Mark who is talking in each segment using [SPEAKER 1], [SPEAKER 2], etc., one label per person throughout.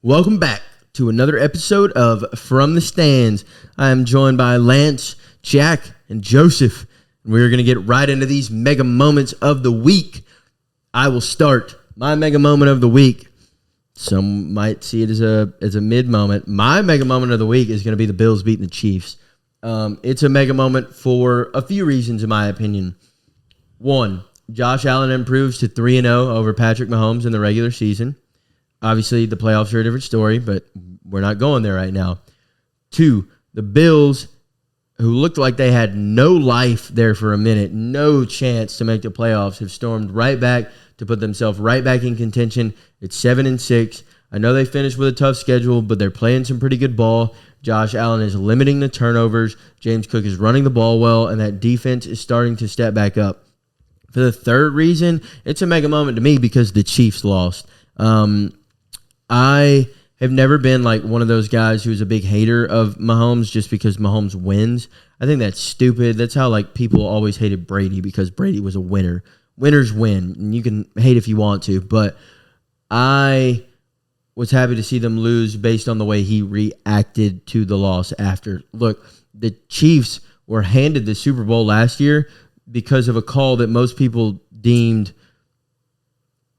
[SPEAKER 1] Welcome back to another episode of From the Stands. I am joined by Lance, Jack, and Joseph. We're going to get right into these mega moments of the week. I will start my mega moment of the week. Some might see it as a mid moment. My mega moment of the week is going to be the Bills beating the Chiefs. It's a mega moment for a few reasons, in my opinion. One, Josh Allen improves to 3-0 over Patrick Mahomes in the regular season. Obviously, the playoffs are a different story, but we're not going there right now. Two, the Bills, who looked like they had no life there for a minute, no chance to make the playoffs, have stormed right back to put themselves right back in contention. It's 7-6. I know they finished with a tough schedule, but they're playing some pretty good ball. Josh Allen is limiting the turnovers. James Cook is running the ball well, and that defense is starting to step back up. For the third reason, it's a mega moment to me because the Chiefs lost. I have never been like one of those guys who's a big hater of Mahomes just because Mahomes wins. I think that's stupid. That's how like people always hated Brady because Brady was a winner. Winners win, and you can hate if you want to, but I was happy to see them lose based on the way he reacted to the loss after. Look, the Chiefs were handed the Super Bowl last year because of a call that most people deemed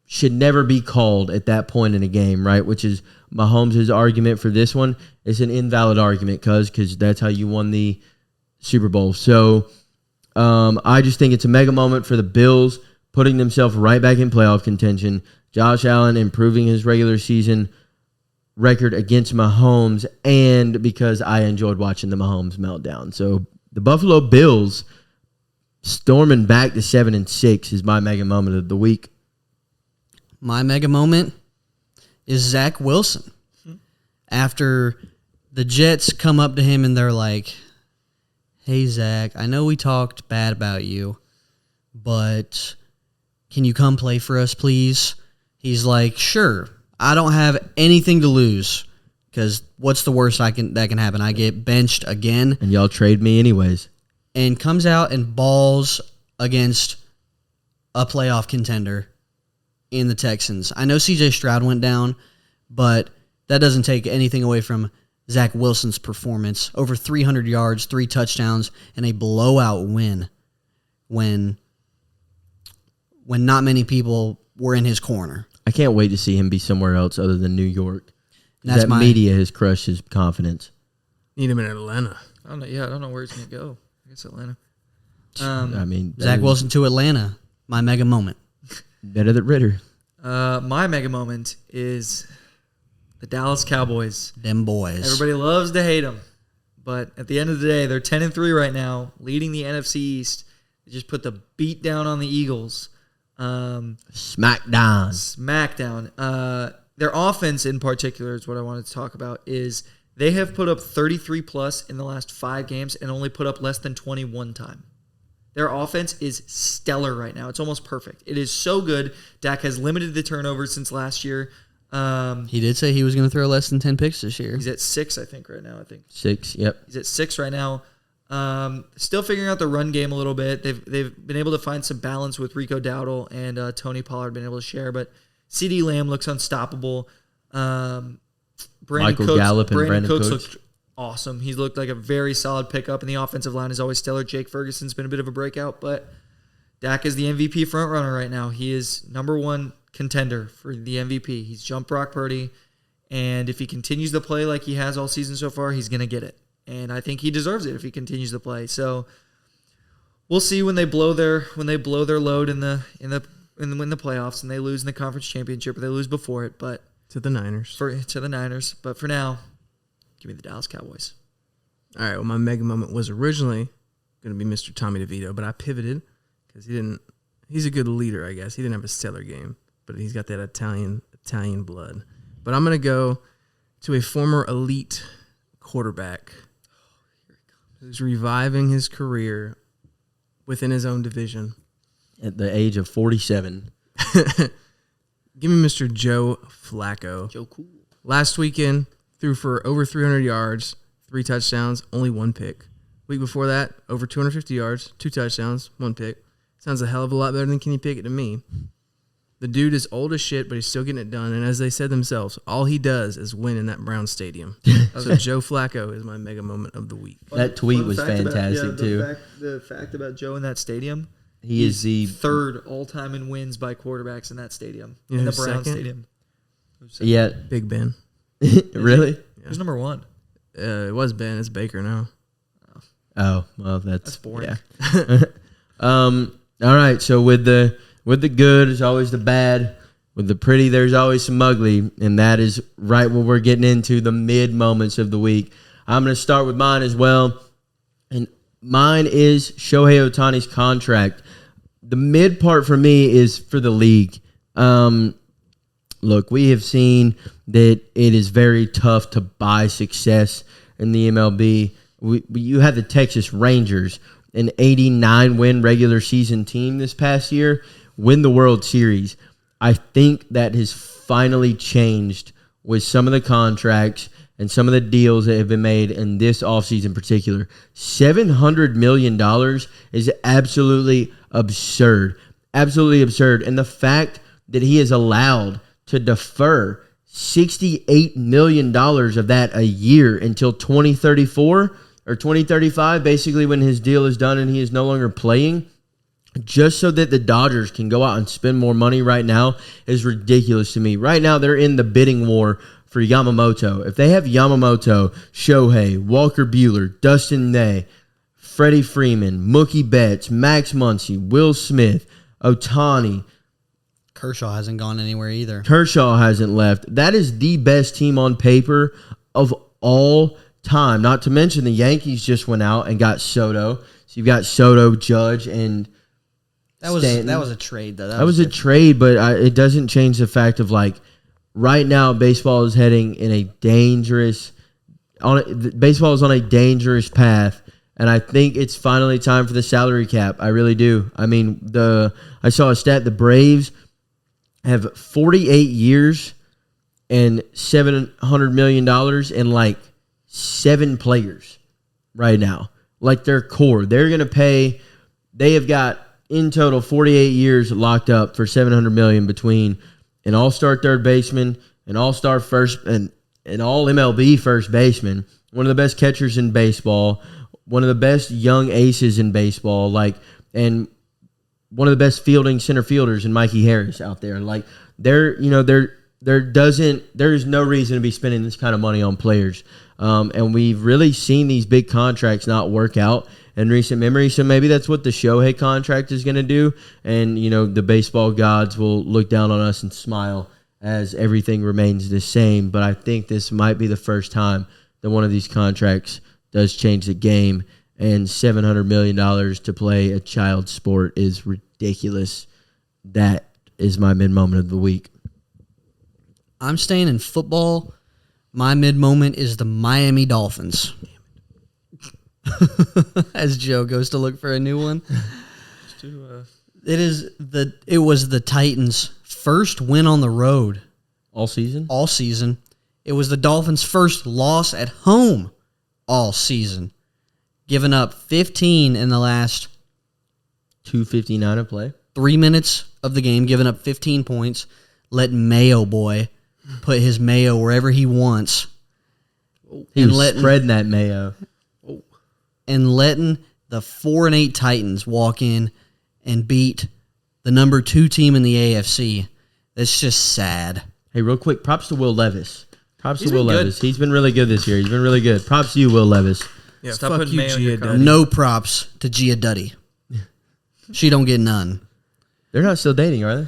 [SPEAKER 1] should never be called at that point in a game, right? Which is Mahomes' argument for this one. It's an invalid argument because that's how you won the Super Bowl. So I just think it's a mega moment for the Bills, putting themselves right back in playoff contention. Josh Allen improving his regular season record against Mahomes, and because I enjoyed watching the Mahomes meltdown. So the Buffalo Bills storming back to 7-6 is my mega moment of the week.
[SPEAKER 2] My mega moment is Zach Wilson. After the Jets come up to him and they're like, "Hey, Zach, I know we talked bad about you, but can you come play for us, please?" He's like, "Sure, I don't have anything to lose because what's the worst that can happen? I get benched again.
[SPEAKER 1] And y'all trade me anyways."
[SPEAKER 2] And comes out and balls against a playoff contender in the Texans. I know C.J. Stroud went down, but that doesn't take anything away from Zach Wilson's performance. Over 300 yards, 3 touchdowns, and a blowout win when not many people were in his corner.
[SPEAKER 1] I can't wait to see him be somewhere else other than New York.
[SPEAKER 2] That
[SPEAKER 1] media has crushed his confidence.
[SPEAKER 3] Need him in Atlanta.
[SPEAKER 4] I don't know where he's going to go. I guess Atlanta.
[SPEAKER 2] Zach Wilson to Atlanta, my mega moment.
[SPEAKER 1] Better than Ritter.
[SPEAKER 4] My mega moment is the Dallas Cowboys.
[SPEAKER 2] Them boys.
[SPEAKER 4] Everybody loves to hate them, but at the end of the day, they're 10-3 right now, leading the NFC East. They just put the beat down on the Eagles.
[SPEAKER 1] Smackdown.
[SPEAKER 4] Their offense in particular is what I wanted to talk about. Is they have put up 33 plus in the last 5 games and only put up less than 20 one time. Their offense is stellar right now. It's almost perfect. It is so good. Dak has limited the turnovers since last year.
[SPEAKER 2] He did say he was going to throw less than 10 picks this year.
[SPEAKER 4] He's at 6, I think, right now.
[SPEAKER 1] 6, yep.
[SPEAKER 4] He's at 6 right now. Still figuring out the run game a little bit. They've been able to find some balance with Rico Dowdle and Tony Pollard been able to share, but CeeDee Lamb looks unstoppable.
[SPEAKER 1] Michael Gallup and Brandon Cooks
[SPEAKER 4] looked awesome. He's looked like a very solid pickup, and the offensive line is always stellar. Jake Ferguson's been a bit of a breakout, but Dak is the MVP frontrunner right now. He is number 1 contender for the MVP. He's jumped Brock Purdy, and if he continues to play like he has all season so far, he's going to get it. And I think he deserves it if he continues to play. So we'll see when they blow their load in the playoffs and they lose in the conference championship, or they lose before it. But
[SPEAKER 3] To the Niners.
[SPEAKER 4] But for now, give me the Dallas Cowboys.
[SPEAKER 3] All right, well, my mega moment was originally going to be Mr. Tommy DeVito, but I pivoted because he's a good leader, I guess. He didn't have a stellar game, but he's got that Italian blood. But I'm going to go to a former elite quarterback who's reviving his career within his own division.
[SPEAKER 1] At the age of 47.
[SPEAKER 3] Give me Mr. Joe Flacco.
[SPEAKER 4] Joe Cool.
[SPEAKER 3] Last weekend, threw for over 300 yards, 3 touchdowns, only 1 pick. Week before that, over 250 yards, 2 touchdowns, 1 pick. Sounds a hell of a lot better than Kenny Pickett to me. The dude is old as shit, but he's still getting it done. And as they said themselves, all he does is win in that Brown Stadium. So Joe Flacco is my mega moment of the week.
[SPEAKER 1] That tweet
[SPEAKER 4] Fun
[SPEAKER 1] was
[SPEAKER 4] fact
[SPEAKER 1] fantastic, too.
[SPEAKER 4] The fact about Joe in that stadium,
[SPEAKER 1] He is the
[SPEAKER 4] third all-time in wins by quarterbacks in that stadium,
[SPEAKER 3] You know
[SPEAKER 4] in the
[SPEAKER 3] who's
[SPEAKER 4] Brown
[SPEAKER 3] second?
[SPEAKER 4] Stadium.
[SPEAKER 1] yeah.
[SPEAKER 3] Big Ben.
[SPEAKER 1] Really?
[SPEAKER 4] Who's number one?
[SPEAKER 3] It was Ben. It's Baker now.
[SPEAKER 1] Oh well, that's
[SPEAKER 4] boring.
[SPEAKER 1] Yeah. All right. So with the good, there's always the bad. With the pretty, there's always some ugly, and that is right what we're getting into, the mid moments of the week. I'm going to start with mine as well, and mine is Shohei Ohtani's contract. The mid part for me is for the league. Look, we have seen that it is very tough to buy success in the MLB. You had the Texas Rangers, an 89-win regular season team this past year, win the World Series. I think that has finally changed with some of the contracts and some of the deals that have been made in this offseason in particular. $700 million is absolutely absurd. Absolutely absurd. And the fact that he is allowed to defer $68 million of that a year until 2034 or 2035, basically when his deal is done and he is no longer playing, just so that the Dodgers can go out and spend more money right now is ridiculous to me. Right now, they're in the bidding war for Yamamoto. If they have Yamamoto, Shohei, Walker Buehler, Dustin May, Freddie Freeman, Mookie Betts, Max Muncy, Will Smith, Ohtani,
[SPEAKER 2] Kershaw hasn't gone anywhere either.
[SPEAKER 1] Kershaw hasn't left. That is the best team on paper of all time. Not to mention the Yankees just went out and got Soto. So you've got Soto, Judge, and
[SPEAKER 2] That was
[SPEAKER 1] Stanton.
[SPEAKER 2] a trade though.
[SPEAKER 1] That was a trade, but it doesn't change the fact of like right now baseball is heading in a dangerous baseball is on a dangerous path, and I think it's finally time for the salary cap. I really do. I mean, I saw a stat: the Braves have 48 years and $700 million and like 7 players right now. Like their core, they're gonna pay. They have got in total 48 years locked up for $700 million between an all-star third baseman, an all-star first, and an all MLB first baseman, one of the best catchers in baseball, one of the best young aces in baseball, and one of the best fielding center fielders in Mikey Harris out there. Like there is no reason to be spending this kind of money on players. And we've really seen these big contracts not work out in recent memory. So maybe that's what the Shohei contract is going to do. And, the baseball gods will look down on us and smile as everything remains the same. But I think this might be the first time that one of these contracts does change the game. And $700 million to play a child sport is ridiculous. That is my mid-moment of the week.
[SPEAKER 2] I'm staying in football. My mid-moment is the Miami Dolphins. As Joe goes to look for a new one. It was the Titans' first win on the road
[SPEAKER 1] All season?
[SPEAKER 2] all season. It was the Dolphins' first loss at home all season. Giving up 15 in the last
[SPEAKER 1] 2:59 of play.
[SPEAKER 2] 3 minutes of the game, giving up 15 points, letting Mayo Boy put his mayo wherever he wants.
[SPEAKER 1] He was spreading that mayo.
[SPEAKER 2] And letting the 4-8 Titans walk in and beat the number 2 team in the AFC. That's just sad.
[SPEAKER 1] Hey, real quick, props to Will Levis.
[SPEAKER 4] He's been good.
[SPEAKER 1] He's been really good this year. He's been really good. Props to you, Will Levis.
[SPEAKER 3] Yeah,
[SPEAKER 4] Stop
[SPEAKER 3] fuck
[SPEAKER 4] putting
[SPEAKER 3] you,
[SPEAKER 4] mayo in your
[SPEAKER 3] Gia
[SPEAKER 4] car.
[SPEAKER 3] Duddy.
[SPEAKER 2] No props to Gia Duddy. She don't get none.
[SPEAKER 1] They're not still dating, are they?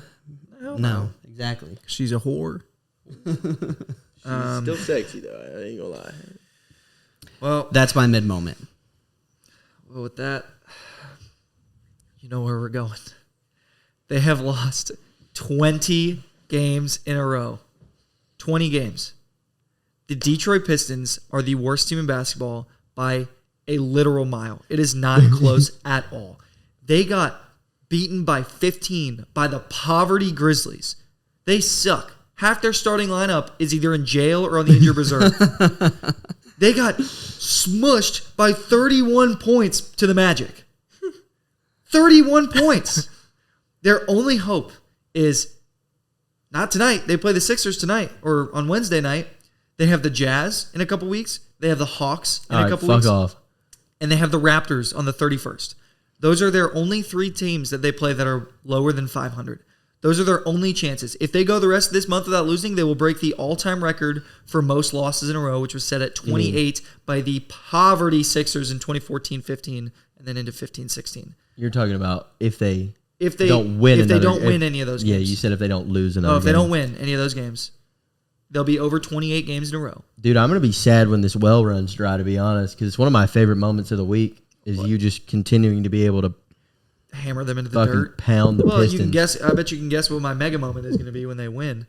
[SPEAKER 2] No, exactly.
[SPEAKER 3] She's a whore.
[SPEAKER 1] Still sexy, though. I ain't gonna lie.
[SPEAKER 4] Well,
[SPEAKER 2] That's my mid-moment.
[SPEAKER 4] with that, you know where we're going. They have lost 20 games in a row. 20 games. The Detroit Pistons are the worst team in basketball by a literal mile. It is not close at all. They got beaten by 15 by the poverty Grizzlies. They suck. Half their starting lineup is either in jail or on the injured reserve. They got smushed by 31 points to the Magic. 31 points. Their only hope is Not tonight. They play the Sixers tonight or on Wednesday night. They have the Jazz in a couple weeks. They have the Hawks in a couple weeks.
[SPEAKER 1] Fuck off.
[SPEAKER 4] And they have the Raptors on the 31st. Those are their only 3 teams that they play that are lower than 500. Those are their only chances. If they go the rest of this month without losing, they will break the all-time record for most losses in a row, which was set at 28 by the poverty Sixers in 2014-15 and then into 15-16.
[SPEAKER 1] You're talking about if they
[SPEAKER 4] don't win any of those games.
[SPEAKER 1] Yeah, you said if they don't lose another game.
[SPEAKER 4] If they don't win any of those games, they'll be over 28 games in a row.
[SPEAKER 1] Dude, I'm going to be sad when this well runs dry, to be honest, because it's one of my favorite moments of the week is you just continuing to be able to
[SPEAKER 4] hammer them into the
[SPEAKER 1] fucking
[SPEAKER 4] dirt.
[SPEAKER 1] pound the Pistons.
[SPEAKER 4] You can guess. I bet you can guess what my mega moment is going to be when they win.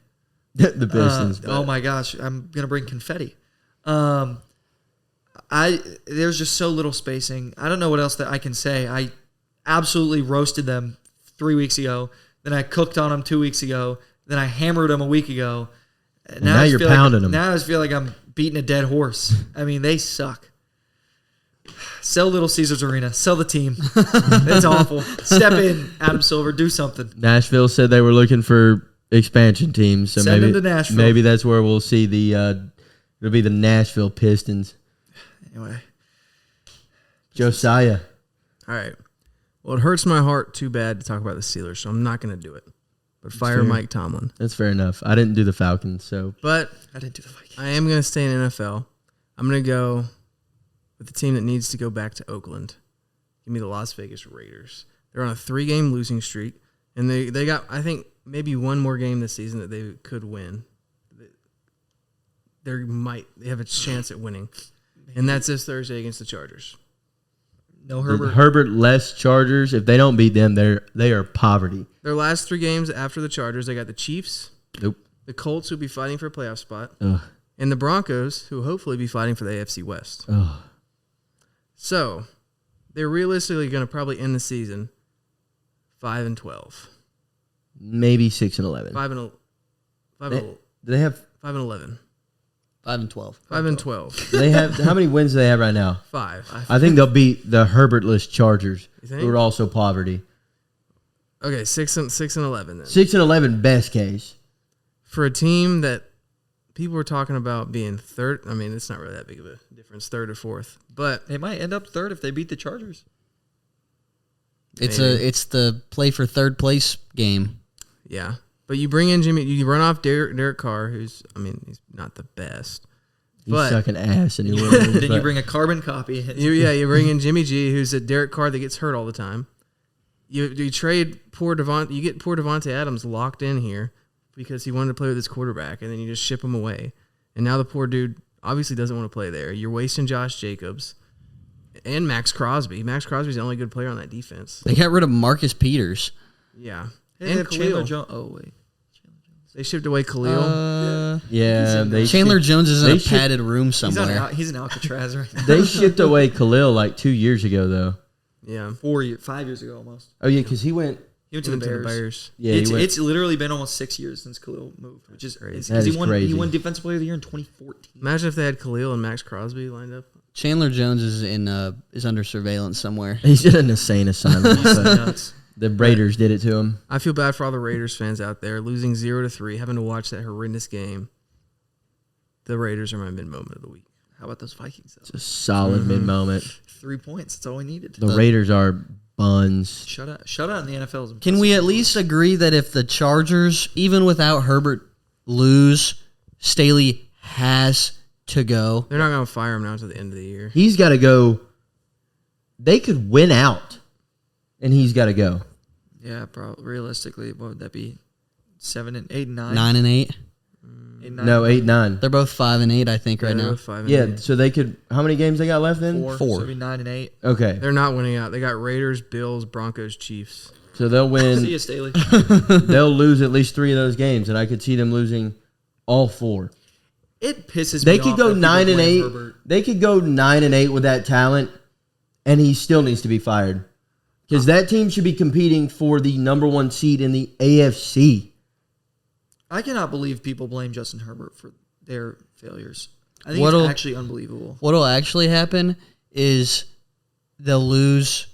[SPEAKER 1] The Pistons.
[SPEAKER 4] Oh my gosh, I'm going to bring confetti. There's just so little spacing. I don't know what else that I can say. I absolutely roasted them 3 weeks ago. Then I cooked on them 2 weeks ago. Then I hammered them a week ago.
[SPEAKER 1] Now you're pounding them.
[SPEAKER 4] Now I just feel like I'm beating a dead horse. I mean, they suck. Sell Little Caesars Arena. Sell the team. It's awful. Step in, Adam Silver. Do something.
[SPEAKER 1] Nashville said they were looking for expansion teams, so
[SPEAKER 4] Send them to Nashville.
[SPEAKER 1] Maybe that's where we'll see it'll be the Nashville Pistons.
[SPEAKER 4] Anyway,
[SPEAKER 1] Josiah.
[SPEAKER 3] All right. Well, it hurts my heart too bad to talk about the Steelers, so I'm not going to do it. But fire
[SPEAKER 1] fair.
[SPEAKER 3] Mike Tomlin.
[SPEAKER 1] That's fair enough. I didn't do the Falcons, so.
[SPEAKER 3] But
[SPEAKER 4] I didn't do the Vikings.
[SPEAKER 3] I am going to stay in NFL. I'm going to go with the team that needs to go back to Oakland. Give me the Las Vegas Raiders. They're on a 3-game losing streak, and they got, I think, maybe one more game this season that they could win. They have a chance at winning. And that's this Thursday against the Chargers.
[SPEAKER 4] No Herbert.
[SPEAKER 1] Herbert less Chargers. If they don't beat them, they are poverty.
[SPEAKER 3] Their last 3 games after the Chargers, they got the Chiefs.
[SPEAKER 1] Nope.
[SPEAKER 3] The Colts, who'll be fighting for a playoff spot.
[SPEAKER 1] Ugh.
[SPEAKER 3] And the Broncos, who will hopefully be fighting for the AFC West.
[SPEAKER 1] Ugh.
[SPEAKER 3] So, they're realistically going to probably end the season 5-12.
[SPEAKER 1] Maybe 6-11.
[SPEAKER 3] 5-11.
[SPEAKER 1] Do they have
[SPEAKER 3] 5-11.
[SPEAKER 2] 5-12.
[SPEAKER 3] 5-12.
[SPEAKER 1] They have how many wins do they have right now?
[SPEAKER 3] 5.
[SPEAKER 1] I think they'll beat the Herbertless Chargers,
[SPEAKER 3] You think?
[SPEAKER 1] who are also poverty.
[SPEAKER 3] Okay, 6-11 then.
[SPEAKER 1] 6-11 best case.
[SPEAKER 3] For a team that people were talking about being third, I mean, it's not really that big of a difference, third or fourth. But
[SPEAKER 4] They might end up third if they beat the Chargers.
[SPEAKER 2] It's the play for third place game.
[SPEAKER 3] yeah. But you bring in Jimmy, you run off Derek Carr, who's, I mean, he's not the best.
[SPEAKER 1] He's
[SPEAKER 3] But
[SPEAKER 1] sucking ass in New Orleans.
[SPEAKER 4] Then you
[SPEAKER 1] but-
[SPEAKER 4] bring a carbon copy.
[SPEAKER 3] you bring in Jimmy G, who's a Derek Carr that gets hurt all the time. You trade poor Devontae, you get poor Devontae Adams locked in here because he wanted to play with his quarterback, and then you just ship him away. And now the poor dude obviously doesn't want to play there. You're wasting Josh Jacobs and Max Crosby. Max Crosby's the only good player on that defense.
[SPEAKER 2] They got rid of Marcus Peters.
[SPEAKER 3] Yeah.
[SPEAKER 4] They
[SPEAKER 3] And
[SPEAKER 4] have Chandler
[SPEAKER 3] Khalil.
[SPEAKER 4] Jones. Oh, wait.
[SPEAKER 3] They shipped away Khalil.
[SPEAKER 1] yeah, they
[SPEAKER 2] Chandler Jones is in
[SPEAKER 1] they
[SPEAKER 2] a padded room somewhere.
[SPEAKER 4] He's an Alcatraz right now.
[SPEAKER 1] They shipped away Khalil like 2 years ago, though.
[SPEAKER 3] Yeah.
[SPEAKER 4] 5 years ago almost.
[SPEAKER 1] Oh yeah, because he went.
[SPEAKER 4] He went to the
[SPEAKER 3] Into
[SPEAKER 4] Bears.
[SPEAKER 1] Yeah,
[SPEAKER 4] it's,
[SPEAKER 1] he went.
[SPEAKER 4] it's literally been almost 6 years since Khalil moved, which is crazy.
[SPEAKER 1] That is
[SPEAKER 4] He
[SPEAKER 1] crazy.
[SPEAKER 4] won Defensive Player of the Year in 2014.
[SPEAKER 3] Imagine if they had Khalil and Max Crosby lined up.
[SPEAKER 2] Chandler Jones is under surveillance somewhere.
[SPEAKER 1] He's in an insane asylum.
[SPEAKER 4] He's
[SPEAKER 1] but
[SPEAKER 4] nuts.
[SPEAKER 1] the Raiders did it to him.
[SPEAKER 3] I feel bad for all the Raiders fans out there losing 0-3, having to watch that horrendous game. The Raiders are my mid moment of the week.
[SPEAKER 4] How about those Vikings, though?
[SPEAKER 1] It's a solid mid moment.
[SPEAKER 4] 3 points. That's all we needed.
[SPEAKER 1] The Raiders are buns.
[SPEAKER 4] Shut out in the NFL. Is
[SPEAKER 2] Can we at least agree that if the Chargers, even without Herbert, lose, Staley has to go?
[SPEAKER 3] They're not going to fire him now until the end of the year.
[SPEAKER 1] He's got to go. They could win out, and he's got to go.
[SPEAKER 4] Yeah, probably. Realistically, what would that be? 7 and 8 and 9?
[SPEAKER 2] 9 and 8.
[SPEAKER 4] 8 and 9?
[SPEAKER 1] No, 8-9.
[SPEAKER 2] They're both 5 and 8, I think, right
[SPEAKER 3] They're
[SPEAKER 2] now.
[SPEAKER 3] both 5 and
[SPEAKER 1] Yeah,
[SPEAKER 3] 8.
[SPEAKER 1] so they could. How many games they got left then?
[SPEAKER 4] 4.
[SPEAKER 2] Four.
[SPEAKER 4] So it'd be 9 and 8.
[SPEAKER 1] Okay,
[SPEAKER 3] They're not winning out. They got Raiders, Bills, Broncos, Chiefs.
[SPEAKER 1] so they'll
[SPEAKER 4] See
[SPEAKER 1] win.
[SPEAKER 4] you, Staley.
[SPEAKER 1] They'll lose at least 3 of those games, and I could see them losing all 4.
[SPEAKER 4] It pisses
[SPEAKER 1] They
[SPEAKER 4] me
[SPEAKER 1] could
[SPEAKER 4] off
[SPEAKER 1] go
[SPEAKER 4] that people
[SPEAKER 1] 9 and
[SPEAKER 4] blame
[SPEAKER 1] 8.
[SPEAKER 4] Herbert.
[SPEAKER 1] They could go 9 and 8 with that talent, and he still needs to be fired because that team should be competing for the number 1 seed in the AFC.
[SPEAKER 4] I cannot believe people blame Justin Herbert for their failures. I think
[SPEAKER 2] What'll-
[SPEAKER 4] it's actually unbelievable.
[SPEAKER 2] What'll actually happen is they'll lose.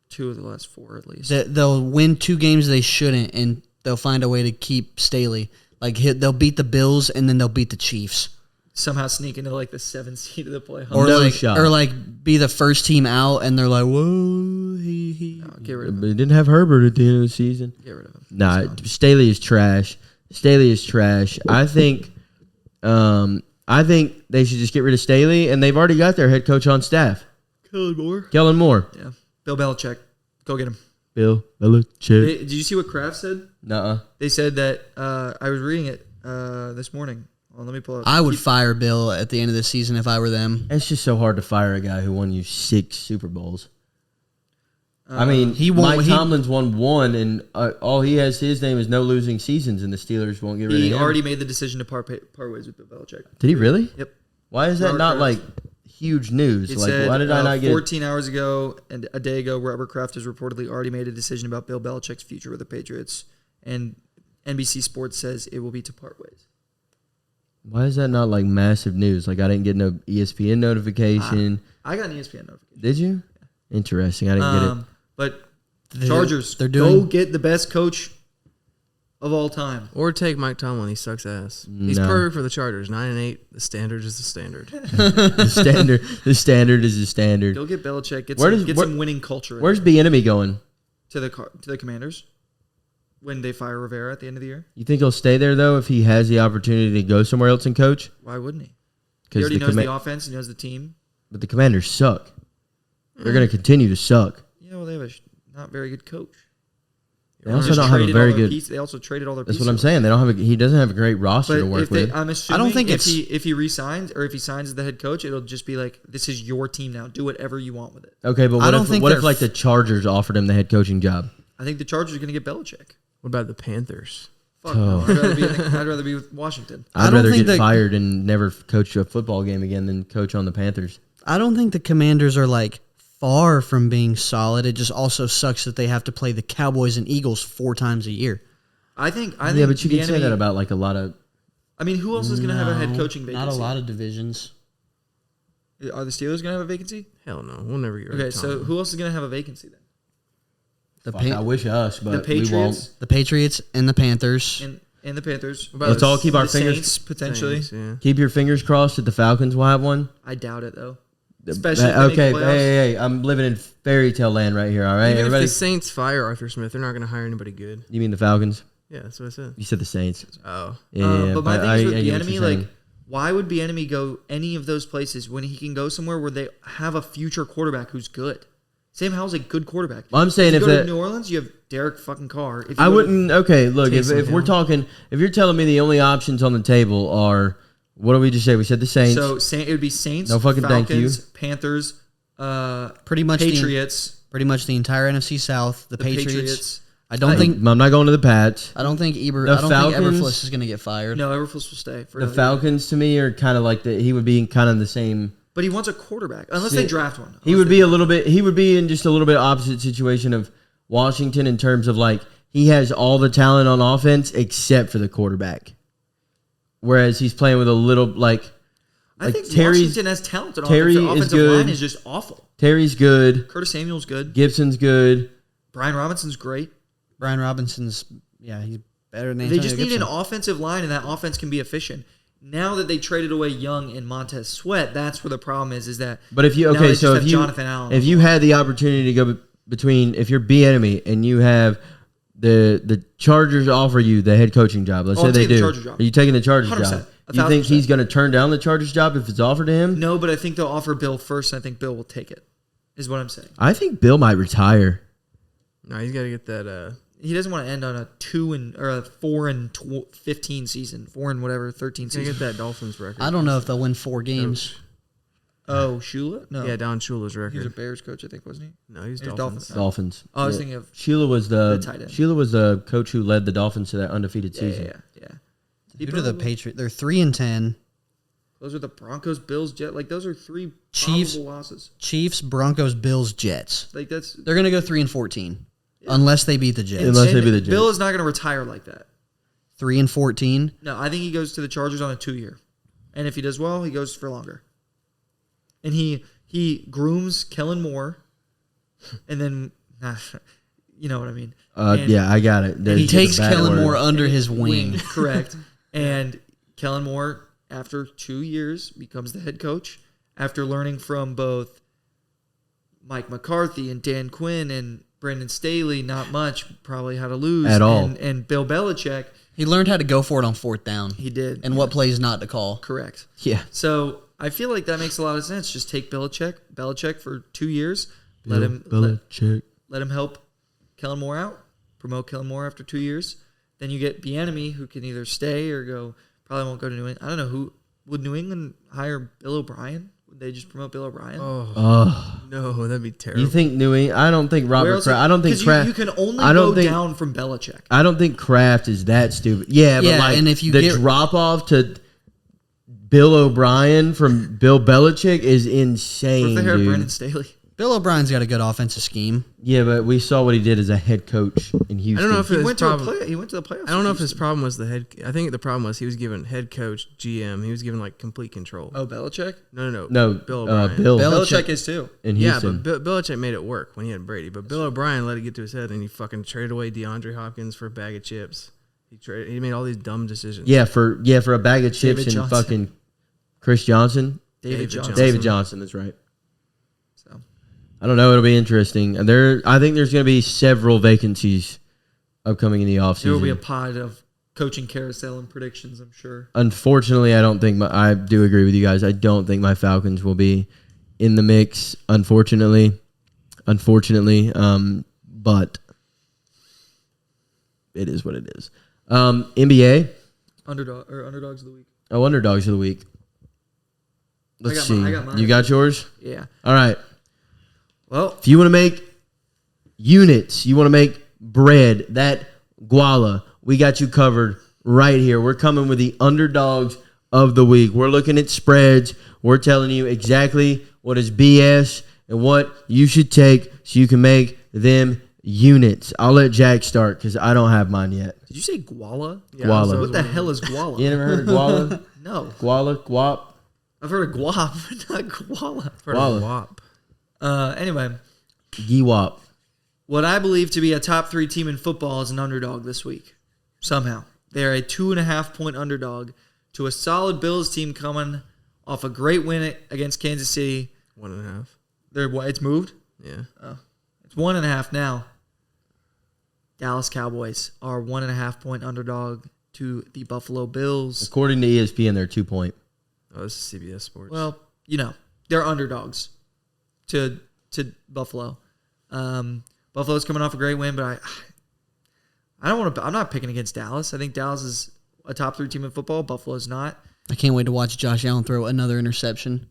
[SPEAKER 4] 2 of the last 4 at least.
[SPEAKER 2] They'll win 2 games they shouldn't, and they'll find a way to keep Staley. Like they'll beat the Bills and then they'll beat the Chiefs,
[SPEAKER 4] Somehow sneak into like the 7th seed of the playoffs.
[SPEAKER 2] or like be the first team out, and they're like, "Whoa, he."
[SPEAKER 4] No, get rid of him.
[SPEAKER 1] They didn't have Herbert at the end of the season.
[SPEAKER 4] Get rid of him.
[SPEAKER 1] Nah, Staley is trash. I think they should just get rid of Staley, and they've already got their head coach on staff. Kellen Moore.
[SPEAKER 4] Yeah. Bill Belichick. Go get him.
[SPEAKER 1] Bill Belichick.
[SPEAKER 4] Did you see what Kraft said?
[SPEAKER 1] Nuh-uh.
[SPEAKER 4] They said that I was reading it this morning. Well, let me pull up.
[SPEAKER 2] I would fire Bill at the end of the season if I were them.
[SPEAKER 1] It's just so hard to fire a guy who won you 6 Super Bowls. I mean, Mike Tomlin's won 1, and all he has his name is no losing seasons, and the Steelers won't get rid of him.
[SPEAKER 4] He already made the decision to part ways with Bill Belichick.
[SPEAKER 1] Did he really?
[SPEAKER 4] Yep.
[SPEAKER 1] Why is that not like huge news?
[SPEAKER 4] It
[SPEAKER 1] Like,
[SPEAKER 4] said,
[SPEAKER 1] why did I not get
[SPEAKER 4] 14 hours ago and a day ago, Robert Kraft has reportedly already made a decision about Bill Belichick's future with the Patriots, and NBC Sports says it will be to part ways.
[SPEAKER 1] Why is that not like massive news? Like, I didn't get no ESPN notification.
[SPEAKER 4] I got an ESPN notification.
[SPEAKER 1] Did you? Interesting. I didn't get it.
[SPEAKER 4] But Chargers,
[SPEAKER 2] they're
[SPEAKER 4] go get the best coach of all time.
[SPEAKER 3] Or take Mike Tomlin. He sucks ass. He's
[SPEAKER 1] No.
[SPEAKER 3] perfect for the Chargers. 9-8. The standard is the standard.
[SPEAKER 1] The standard is the standard.
[SPEAKER 4] Go get Belichick. Get
[SPEAKER 1] Where
[SPEAKER 4] some winning culture.
[SPEAKER 1] Where's Bieniemy going?
[SPEAKER 4] To the Commanders when they fire Rivera at the end of the year?
[SPEAKER 1] You think he'll stay there though if he has the opportunity to go somewhere else and coach?
[SPEAKER 4] Why wouldn't he? He
[SPEAKER 1] Because
[SPEAKER 4] already knows the offense. He knows the team.
[SPEAKER 1] but the Commanders suck. They're going to continue to suck.
[SPEAKER 4] Yeah, well, they have a not very good coach.
[SPEAKER 1] They also don't have a very good.
[SPEAKER 4] They also traded all their
[SPEAKER 1] That's
[SPEAKER 4] pieces.
[SPEAKER 1] what I'm saying. They don't have. He doesn't have a great roster to
[SPEAKER 4] But
[SPEAKER 1] work
[SPEAKER 4] if they,
[SPEAKER 1] with.
[SPEAKER 4] I'm assuming
[SPEAKER 2] I don't think
[SPEAKER 4] if he resigns or if he signs as the head coach, it'll just be like, this is your team now. Do whatever you want with it.
[SPEAKER 1] Okay, but
[SPEAKER 2] I don't think
[SPEAKER 1] what if
[SPEAKER 2] they're
[SPEAKER 1] like the Chargers offered him the head coaching job?
[SPEAKER 4] I think the Chargers are going to get Belichick.
[SPEAKER 3] What about the Panthers?
[SPEAKER 4] Fuck no. I'd rather be with Washington.
[SPEAKER 2] I
[SPEAKER 1] I'd
[SPEAKER 2] don't
[SPEAKER 1] rather
[SPEAKER 2] think
[SPEAKER 1] get
[SPEAKER 2] that-
[SPEAKER 1] fired and never coach a football game again than coach on the Panthers.
[SPEAKER 2] I don't think the Commanders are like far from being solid. It just also sucks that they have to play the Cowboys and Eagles 4 times a year.
[SPEAKER 4] I think.
[SPEAKER 1] Yeah, but you can say that about like a lot of.
[SPEAKER 4] I mean, who else is going to have a head coaching vacancy?
[SPEAKER 2] Not a lot of divisions.
[SPEAKER 4] Are the Steelers going to have a vacancy?
[SPEAKER 3] Hell no. We'll never get rid
[SPEAKER 4] Okay,
[SPEAKER 3] of
[SPEAKER 4] so
[SPEAKER 3] Tomlin.
[SPEAKER 4] who else is going to have a vacancy then?
[SPEAKER 2] The
[SPEAKER 1] Fuck, I wish us, but
[SPEAKER 4] The
[SPEAKER 1] we
[SPEAKER 4] Patriots
[SPEAKER 1] won't.
[SPEAKER 2] The Patriots and the Panthers.
[SPEAKER 4] and the Panthers.
[SPEAKER 3] What about
[SPEAKER 1] Let's
[SPEAKER 3] the
[SPEAKER 1] all keep our
[SPEAKER 4] The
[SPEAKER 1] fingers.
[SPEAKER 4] Saints, potentially.
[SPEAKER 3] Saints, yeah.
[SPEAKER 1] Keep your fingers crossed that the Falcons will have one.
[SPEAKER 4] I doubt it though. Especially if they
[SPEAKER 1] Okay,
[SPEAKER 4] make the playoffs.
[SPEAKER 1] hey, I'm living in fairy tale land right here. All right,
[SPEAKER 3] Even if
[SPEAKER 1] everybody.
[SPEAKER 3] the Saints fire Arthur Smith, they're not going to hire anybody good.
[SPEAKER 1] You mean the Falcons?
[SPEAKER 3] Yeah, that's what I said.
[SPEAKER 1] You said the Saints.
[SPEAKER 3] Oh.
[SPEAKER 1] Yeah,
[SPEAKER 4] But my thing is with
[SPEAKER 1] I get what
[SPEAKER 4] Bieniemy,
[SPEAKER 1] you're
[SPEAKER 4] like,
[SPEAKER 1] saying.
[SPEAKER 4] why would Bieniemy go any of those places when he can go somewhere where they have a future quarterback who's good? Sam Howell's a good quarterback.
[SPEAKER 1] Well, I'm saying
[SPEAKER 4] if
[SPEAKER 1] if
[SPEAKER 4] you go
[SPEAKER 1] that-
[SPEAKER 4] to New Orleans, you have Derek fucking Carr. If you
[SPEAKER 1] I
[SPEAKER 4] go to-
[SPEAKER 1] wouldn't. Okay, look, if
[SPEAKER 3] Taysom
[SPEAKER 1] we're
[SPEAKER 3] Hill.
[SPEAKER 1] talking, if you're telling me the only options on the table are, what did we just say? We said the Saints.
[SPEAKER 4] So it would be Saints,
[SPEAKER 1] No fucking thank you.
[SPEAKER 4] Falcons, Panthers,
[SPEAKER 2] Pretty much
[SPEAKER 4] Patriots,
[SPEAKER 2] pretty much the entire NFC South. The,
[SPEAKER 4] the
[SPEAKER 2] Patriots. I don't think
[SPEAKER 1] I'm not going to the Pats.
[SPEAKER 2] I don't think
[SPEAKER 1] The
[SPEAKER 2] Eberflus
[SPEAKER 1] Falcons-
[SPEAKER 2] is going to get fired.
[SPEAKER 4] No, Everfluss will stay. For
[SPEAKER 1] The
[SPEAKER 4] another year.
[SPEAKER 1] Falcons to me are kind of like he would be kind of the same.
[SPEAKER 4] But he wants a quarterback. Unless they draft one.
[SPEAKER 1] He would be a little bit. He would be in just a little bit opposite situation of Washington in terms of like he has all the talent on offense except for the quarterback, whereas he's playing with a little like.
[SPEAKER 4] I think
[SPEAKER 1] Terry's-
[SPEAKER 4] Washington has talent on
[SPEAKER 1] Terry
[SPEAKER 4] offense. The
[SPEAKER 1] is
[SPEAKER 4] offensive
[SPEAKER 1] good.
[SPEAKER 4] line is just awful.
[SPEAKER 1] Terry's good.
[SPEAKER 4] Curtis Samuel's good.
[SPEAKER 1] Gibson's good.
[SPEAKER 4] Brian Robinson's great.
[SPEAKER 2] Brian Robinson's he's better than
[SPEAKER 4] They
[SPEAKER 2] Antonio
[SPEAKER 4] just need
[SPEAKER 2] Gibson.
[SPEAKER 4] an offensive line, and that offense can be efficient. Now that they traded away Young and Montez Sweat, that's where the problem is that.
[SPEAKER 1] But if you
[SPEAKER 4] now they
[SPEAKER 1] okay,
[SPEAKER 4] just
[SPEAKER 1] so
[SPEAKER 4] have
[SPEAKER 1] if you
[SPEAKER 4] Jonathan Allen
[SPEAKER 1] if you had the opportunity to go between if you're Bieniemy and you have the Chargers offer you the head coaching job, let's
[SPEAKER 4] Oh,
[SPEAKER 1] say
[SPEAKER 4] I'm
[SPEAKER 1] they
[SPEAKER 4] taking the
[SPEAKER 1] do.
[SPEAKER 4] Chargers job.
[SPEAKER 1] Are you taking the Chargers
[SPEAKER 4] 100%,
[SPEAKER 1] job? You think
[SPEAKER 4] 1,000%.
[SPEAKER 1] he's going to turn down the Chargers job if it's offered to him?
[SPEAKER 4] No, but I think they'll offer Bill first, and I think Bill will take it. Is what I'm saying.
[SPEAKER 1] I think Bill might retire.
[SPEAKER 3] No, he's got to get that.
[SPEAKER 4] He doesn't want to end on a 4-15 season, 13
[SPEAKER 3] He's got to
[SPEAKER 4] season.
[SPEAKER 3] get that Dolphins record.
[SPEAKER 2] I don't know if they'll win 4 games.
[SPEAKER 4] Oh, Shula? No,
[SPEAKER 3] Yeah, Don Shula's
[SPEAKER 4] he was a
[SPEAKER 3] record.
[SPEAKER 4] Bears coach, I think, wasn't he?
[SPEAKER 3] No, he's
[SPEAKER 4] He was
[SPEAKER 3] Dolphins.
[SPEAKER 1] Dolphins.
[SPEAKER 4] Oh, I was
[SPEAKER 1] Yeah.
[SPEAKER 4] thinking of
[SPEAKER 1] Sheila was
[SPEAKER 4] the tight end.
[SPEAKER 1] Sheila was the coach who led the Dolphins to that undefeated season.
[SPEAKER 4] yeah.
[SPEAKER 2] Who do the Patriots? They're 3-10.
[SPEAKER 4] Those are the Broncos, Bills, Jet. Like those are 3
[SPEAKER 2] Chiefs.
[SPEAKER 4] probable losses.
[SPEAKER 2] Chiefs, Broncos, Bills, Jets.
[SPEAKER 4] Like that's
[SPEAKER 2] They're going to go 3-14 unless they beat the Jets.
[SPEAKER 1] Unless they
[SPEAKER 4] and
[SPEAKER 1] be the Jets.
[SPEAKER 4] Bill is not going to retire like that.
[SPEAKER 2] 3-14.
[SPEAKER 4] No, I think he goes to the Chargers on a 2-year, and if he does well, he goes for longer. And he grooms Kellen Moore, and then You know what I mean? And
[SPEAKER 1] Yeah, I got it.
[SPEAKER 2] He takes Kellen Moore
[SPEAKER 1] word.
[SPEAKER 2] under his wing.
[SPEAKER 4] Correct. And Kellen Moore, after 2 years, becomes the head coach after learning from both Mike McCarthy and Dan Quinn and Brendan Staley, not much, probably how to lose.
[SPEAKER 1] At all.
[SPEAKER 4] And Bill Belichick.
[SPEAKER 2] He learned how to go for it on fourth down.
[SPEAKER 4] He did.
[SPEAKER 2] And what plays not to call.
[SPEAKER 4] Correct.
[SPEAKER 1] Yeah.
[SPEAKER 4] So I feel like that makes a lot of sense. Just take Belichick for 2 years.
[SPEAKER 1] Let
[SPEAKER 4] Let him help Kellen Moore out. Promote Kellen Moore after 2 years. Then you get Bieniemy, who can either stay or go. Probably won't go to New England. I don't know who would New England hire Bill O'Brien. Would they just promote Bill O'Brien?
[SPEAKER 3] No, that'd be terrible.
[SPEAKER 1] You think New England? I don't think
[SPEAKER 4] Where
[SPEAKER 1] Robert
[SPEAKER 4] else-
[SPEAKER 1] Kraft. I don't think
[SPEAKER 4] 'cause
[SPEAKER 1] Kraft.
[SPEAKER 4] you can only
[SPEAKER 1] I don't
[SPEAKER 4] go
[SPEAKER 1] think,
[SPEAKER 4] down from Belichick.
[SPEAKER 1] I don't think Kraft is that stupid. Yeah, but
[SPEAKER 2] Yeah,
[SPEAKER 1] like
[SPEAKER 2] and if you
[SPEAKER 1] the
[SPEAKER 2] get-
[SPEAKER 1] drop off to Bill O'Brien from Bill Belichick is
[SPEAKER 4] What
[SPEAKER 1] insane,
[SPEAKER 4] if they hired
[SPEAKER 1] dude.
[SPEAKER 4] Brendan Staley?
[SPEAKER 2] Bill O'Brien's got a good offensive scheme.
[SPEAKER 1] Yeah, but we saw what he did as a head coach in Houston.
[SPEAKER 3] I don't know if
[SPEAKER 4] He
[SPEAKER 3] his
[SPEAKER 4] went
[SPEAKER 3] problem.
[SPEAKER 4] to the playoffs.
[SPEAKER 3] I don't know if
[SPEAKER 4] with
[SPEAKER 3] his problem was the head. I think the problem was he was given head coach, GM. He was given like complete control.
[SPEAKER 4] Houston. Oh, Belichick?
[SPEAKER 1] no,
[SPEAKER 3] Bill O'Brien.
[SPEAKER 1] Bill.
[SPEAKER 4] Belichick is too.
[SPEAKER 1] in
[SPEAKER 3] Yeah,
[SPEAKER 1] Houston.
[SPEAKER 3] but Belichick made it work when he had Brady. But Bill O'Brien let it get to his head, and he fucking traded away DeAndre Hopkins for a bag of chips. He made all these dumb decisions.
[SPEAKER 1] yeah, for a bag of chips
[SPEAKER 4] David
[SPEAKER 1] and
[SPEAKER 4] Johnson.
[SPEAKER 1] fucking Chris Johnson.
[SPEAKER 4] David Johnson.
[SPEAKER 1] David Johnson, that's right.
[SPEAKER 4] So
[SPEAKER 1] I don't know. It'll be interesting. I think there's going to be several vacancies upcoming in the offseason.
[SPEAKER 4] there will be a pod of coaching carousel and predictions, I'm sure.
[SPEAKER 1] Unfortunately, I don't think I do agree with you guys. I don't think my Falcons will be in the mix. Unfortunately, but it is what it is. NBA.
[SPEAKER 4] Underdogs of the week.
[SPEAKER 1] Oh, underdogs of the week. Let's
[SPEAKER 4] I
[SPEAKER 1] see.
[SPEAKER 4] got mine.
[SPEAKER 1] You got yours?
[SPEAKER 4] Yeah.
[SPEAKER 1] All right.
[SPEAKER 4] Well,
[SPEAKER 1] If you want to make units, you want to make bread, that guala, we got you covered right here. We're coming with the underdogs of the week. We're looking at spreads. We're telling you exactly what is BS and what you should take so you can make them units. I'll let Jack start because I don't have mine yet.
[SPEAKER 4] did you say guala?
[SPEAKER 3] Yeah,
[SPEAKER 1] Guala.
[SPEAKER 3] so
[SPEAKER 4] What the hell is guala?
[SPEAKER 1] You never heard of guala?
[SPEAKER 4] No.
[SPEAKER 1] Guala, guap,
[SPEAKER 4] I've heard of guap, but not guala.
[SPEAKER 1] guala,
[SPEAKER 3] Wop.
[SPEAKER 4] Anyway,
[SPEAKER 1] giwap.
[SPEAKER 4] what I believe to be a top 3 team in football is an underdog this week. Somehow. They're a 2.5 point underdog to a solid Bills team coming off a great win against Kansas City.
[SPEAKER 3] 1.5.
[SPEAKER 4] It's moved?
[SPEAKER 3] Yeah.
[SPEAKER 4] It's 1.5 now. Dallas Cowboys are 1.5 point underdog to the Buffalo Bills.
[SPEAKER 1] According to ESPN, they're 2 point.
[SPEAKER 3] Oh, this is CBS Sports.
[SPEAKER 4] Well, they're underdogs to Buffalo. Buffalo's coming off a great win, but I don't want to. I'm not picking against Dallas. I think Dallas is a top 3 team in football. Buffalo's not.
[SPEAKER 2] I can't wait to watch Josh Allen throw another interception.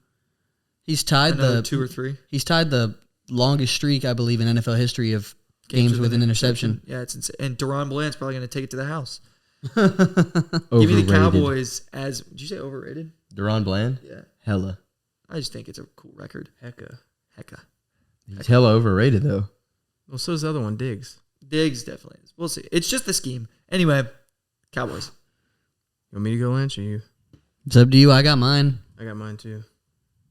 [SPEAKER 2] He's tied
[SPEAKER 4] Another 2 or 3
[SPEAKER 2] He's tied the longest streak, I believe, in NFL history of games with an interception.
[SPEAKER 4] Yeah, it's insane. And Deron Bland's probably going to take it to the house.
[SPEAKER 1] Overrated.
[SPEAKER 4] Give me the Cowboys as. Did you say overrated?
[SPEAKER 1] Deron Bland?
[SPEAKER 4] Yeah.
[SPEAKER 1] Hella.
[SPEAKER 4] I just think it's a cool record.
[SPEAKER 3] Hecka.
[SPEAKER 4] Hecka.
[SPEAKER 1] He's hella overrated, though.
[SPEAKER 3] Well, so is the other one, Diggs.
[SPEAKER 4] Diggs definitely is. We'll see. It's just the scheme. Anyway, Cowboys.
[SPEAKER 3] You want me to go, Lynch, or you?
[SPEAKER 2] It's up to you. I got mine.
[SPEAKER 3] I got mine, too.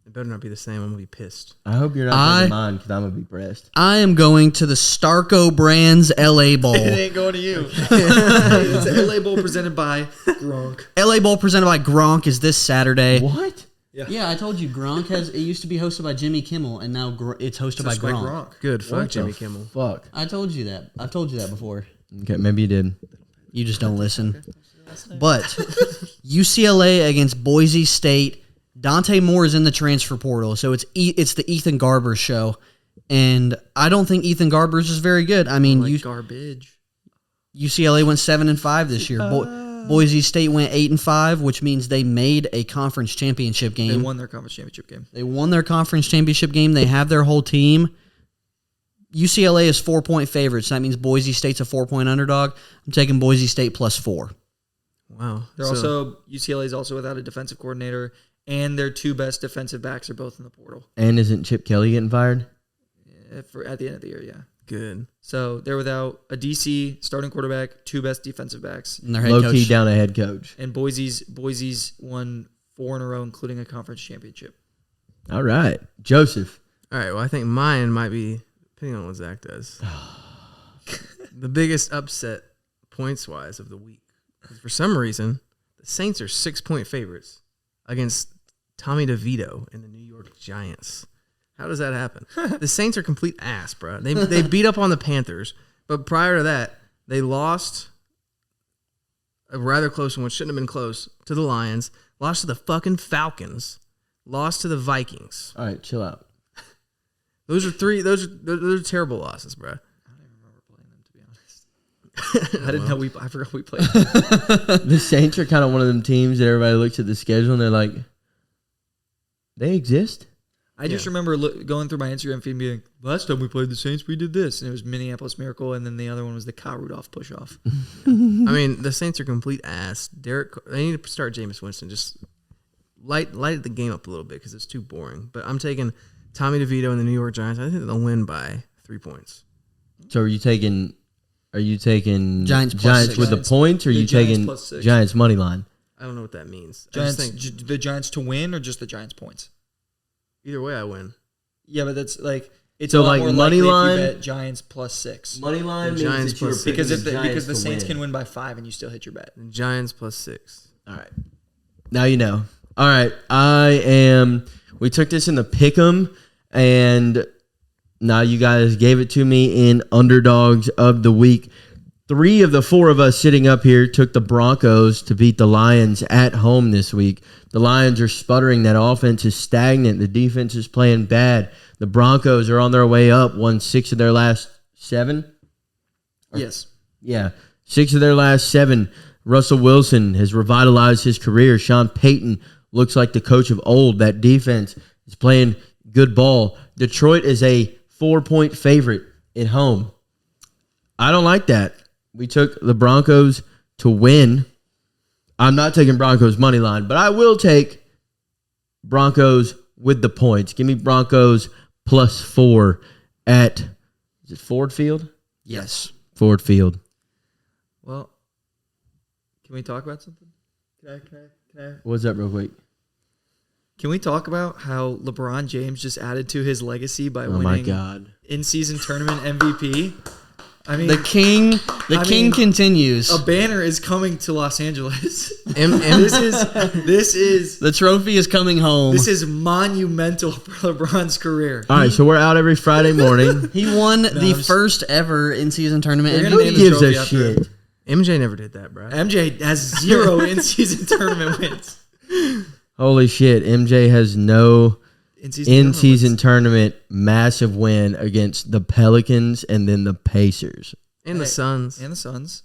[SPEAKER 3] It better not be the same. I'm going to be pissed.
[SPEAKER 1] I hope you're not taking mine because I'm going to be pressed.
[SPEAKER 2] I am going to the Starco Brands LA Bowl.
[SPEAKER 4] It ain't going to you. It's the LA Bowl presented by Gronk.
[SPEAKER 2] LA Bowl presented by Gronk is this Saturday.
[SPEAKER 1] What?
[SPEAKER 2] Yeah, I told you Gronk has. It used to be hosted by Jimmy Kimmel, and now it's hosted by
[SPEAKER 4] Just by
[SPEAKER 2] Gronk.
[SPEAKER 3] Good. Fuck
[SPEAKER 1] What
[SPEAKER 3] Jimmy
[SPEAKER 1] the
[SPEAKER 3] Kimmel.
[SPEAKER 1] Fuck.
[SPEAKER 2] I told you that. I've told you that before.
[SPEAKER 1] Okay, maybe you did.
[SPEAKER 2] You just don't listen. But UCLA against Boise State. Dante Moore is in the transfer portal, so it's the Ethan Garber show, and I don't think Ethan Garber's is very good. I mean,
[SPEAKER 4] Garbage.
[SPEAKER 2] UCLA went 7-5 this year. Boise State went 8-5, which means they made a conference championship game.
[SPEAKER 4] They won their conference championship game.
[SPEAKER 2] They won their conference championship game. They have their whole team. UCLA is 4-point favorites. So that means Boise State's a 4-point underdog. I'm taking Boise State +4.
[SPEAKER 3] Wow.
[SPEAKER 4] UCLA is also without a defensive coordinator, and their 2 best defensive backs are both in the portal.
[SPEAKER 1] And isn't Chip Kelly getting fired?
[SPEAKER 4] At the end of the year, yeah.
[SPEAKER 3] Good.
[SPEAKER 4] So they're without a DC starting quarterback, 2 best defensive backs,
[SPEAKER 2] And their head
[SPEAKER 1] Low
[SPEAKER 2] coach.
[SPEAKER 1] key down a head coach.
[SPEAKER 4] and Boise's won 4 in a row, including a conference championship.
[SPEAKER 1] All right. Joseph.
[SPEAKER 3] All right. Well, I think mine might be, depending on what Zach does. the biggest upset points-wise of the week. For some reason, the Saints are 6-point favorites against Tommy DeVito and the New York Giants. How does that happen? The Saints are complete ass, bro. They beat up on the Panthers, but prior to that, they lost a rather close one, which shouldn't have been close, to the Lions, lost to the fucking Falcons, lost to the Vikings.
[SPEAKER 1] All right, chill out.
[SPEAKER 3] Those are terrible losses, bro.
[SPEAKER 4] I don't even remember playing them, to be honest. I didn't know I forgot we played them.
[SPEAKER 1] The Saints are kind of one of them teams that everybody looks at the schedule and they're like, they exist?
[SPEAKER 4] I just remember going through my Instagram feed and being like, last time we played the Saints, we did this. And it was Minneapolis Miracle, and then the other one was the Kyle Rudolph push-off.
[SPEAKER 3] I mean, the Saints are complete ass. They need to start Jameis Winston. Just light the game up a little bit because it's too boring. But I'm taking Tommy DeVito and the New York Giants. I think they'll win by 3 points.
[SPEAKER 1] So are you taking
[SPEAKER 2] Giants plus
[SPEAKER 1] Giants
[SPEAKER 2] 6.
[SPEAKER 1] with the points, or are you
[SPEAKER 4] Giants
[SPEAKER 1] taking
[SPEAKER 4] plus 6.
[SPEAKER 1] Giants money line?
[SPEAKER 3] I don't know what that means. I
[SPEAKER 4] Giants,
[SPEAKER 3] just think
[SPEAKER 4] the Giants to win or just the Giants points?
[SPEAKER 3] either way I win.
[SPEAKER 4] Yeah, but that's like it's
[SPEAKER 1] So,
[SPEAKER 4] a lot
[SPEAKER 1] like,
[SPEAKER 4] more
[SPEAKER 1] money
[SPEAKER 4] likely
[SPEAKER 1] line-
[SPEAKER 4] if you bet Giants plus 6
[SPEAKER 1] Money line
[SPEAKER 3] The Giants plus
[SPEAKER 1] picking
[SPEAKER 4] because
[SPEAKER 1] the
[SPEAKER 4] because the
[SPEAKER 1] to
[SPEAKER 4] Saints
[SPEAKER 1] win.
[SPEAKER 4] can win by 5 and you still hit your bet.
[SPEAKER 3] The Giants plus 6.
[SPEAKER 1] All right. Now you know. All right. We took this in the pick'em, and now you guys gave it to me in underdogs of the week. 3 of the 4 of us sitting up here took the Broncos to beat the Lions at home this week. The Lions are sputtering. That offense is stagnant. The defense is playing bad. The Broncos are on their way up, won 6 of their last 7.
[SPEAKER 4] Yes.
[SPEAKER 1] Yeah, 6 of their last 7. Russell Wilson has revitalized his career. Sean Payton looks like the coach of old. That defense is playing good ball. Detroit is a 4-point favorite at home. I don't like that. We took the Broncos to win. I'm not taking Broncos money line, but I will take Broncos with the points. Give me Broncos plus 4 at, is it Ford Field?
[SPEAKER 2] Yes.
[SPEAKER 1] Ford Field.
[SPEAKER 4] Well, can we talk about something?
[SPEAKER 1] What's up real quick?
[SPEAKER 4] Can we talk about how LeBron James just added to his legacy by
[SPEAKER 1] Oh
[SPEAKER 4] winning
[SPEAKER 1] my God.
[SPEAKER 4] in-season tournament MVP? I mean,
[SPEAKER 2] The king continues.
[SPEAKER 4] a banner is coming to Los Angeles.
[SPEAKER 3] M-
[SPEAKER 4] This is
[SPEAKER 2] The trophy is coming home.
[SPEAKER 4] this is monumental for LeBron's career.
[SPEAKER 1] All right, so we're out every Friday morning.
[SPEAKER 2] He won the
[SPEAKER 4] I'm just-
[SPEAKER 2] first ever in-season tournament
[SPEAKER 4] They're
[SPEAKER 2] MVP.
[SPEAKER 4] gonna
[SPEAKER 1] Who
[SPEAKER 4] name the
[SPEAKER 1] gives a
[SPEAKER 4] trophy after
[SPEAKER 1] shit?
[SPEAKER 3] MJ never did that, bro.
[SPEAKER 4] MJ has 0 in-season tournament wins.
[SPEAKER 1] Holy shit. MJ has no in-season
[SPEAKER 4] wins.
[SPEAKER 1] tournament massive win against the Pelicans and then the Pacers.
[SPEAKER 3] And the Suns.
[SPEAKER 4] And the Suns.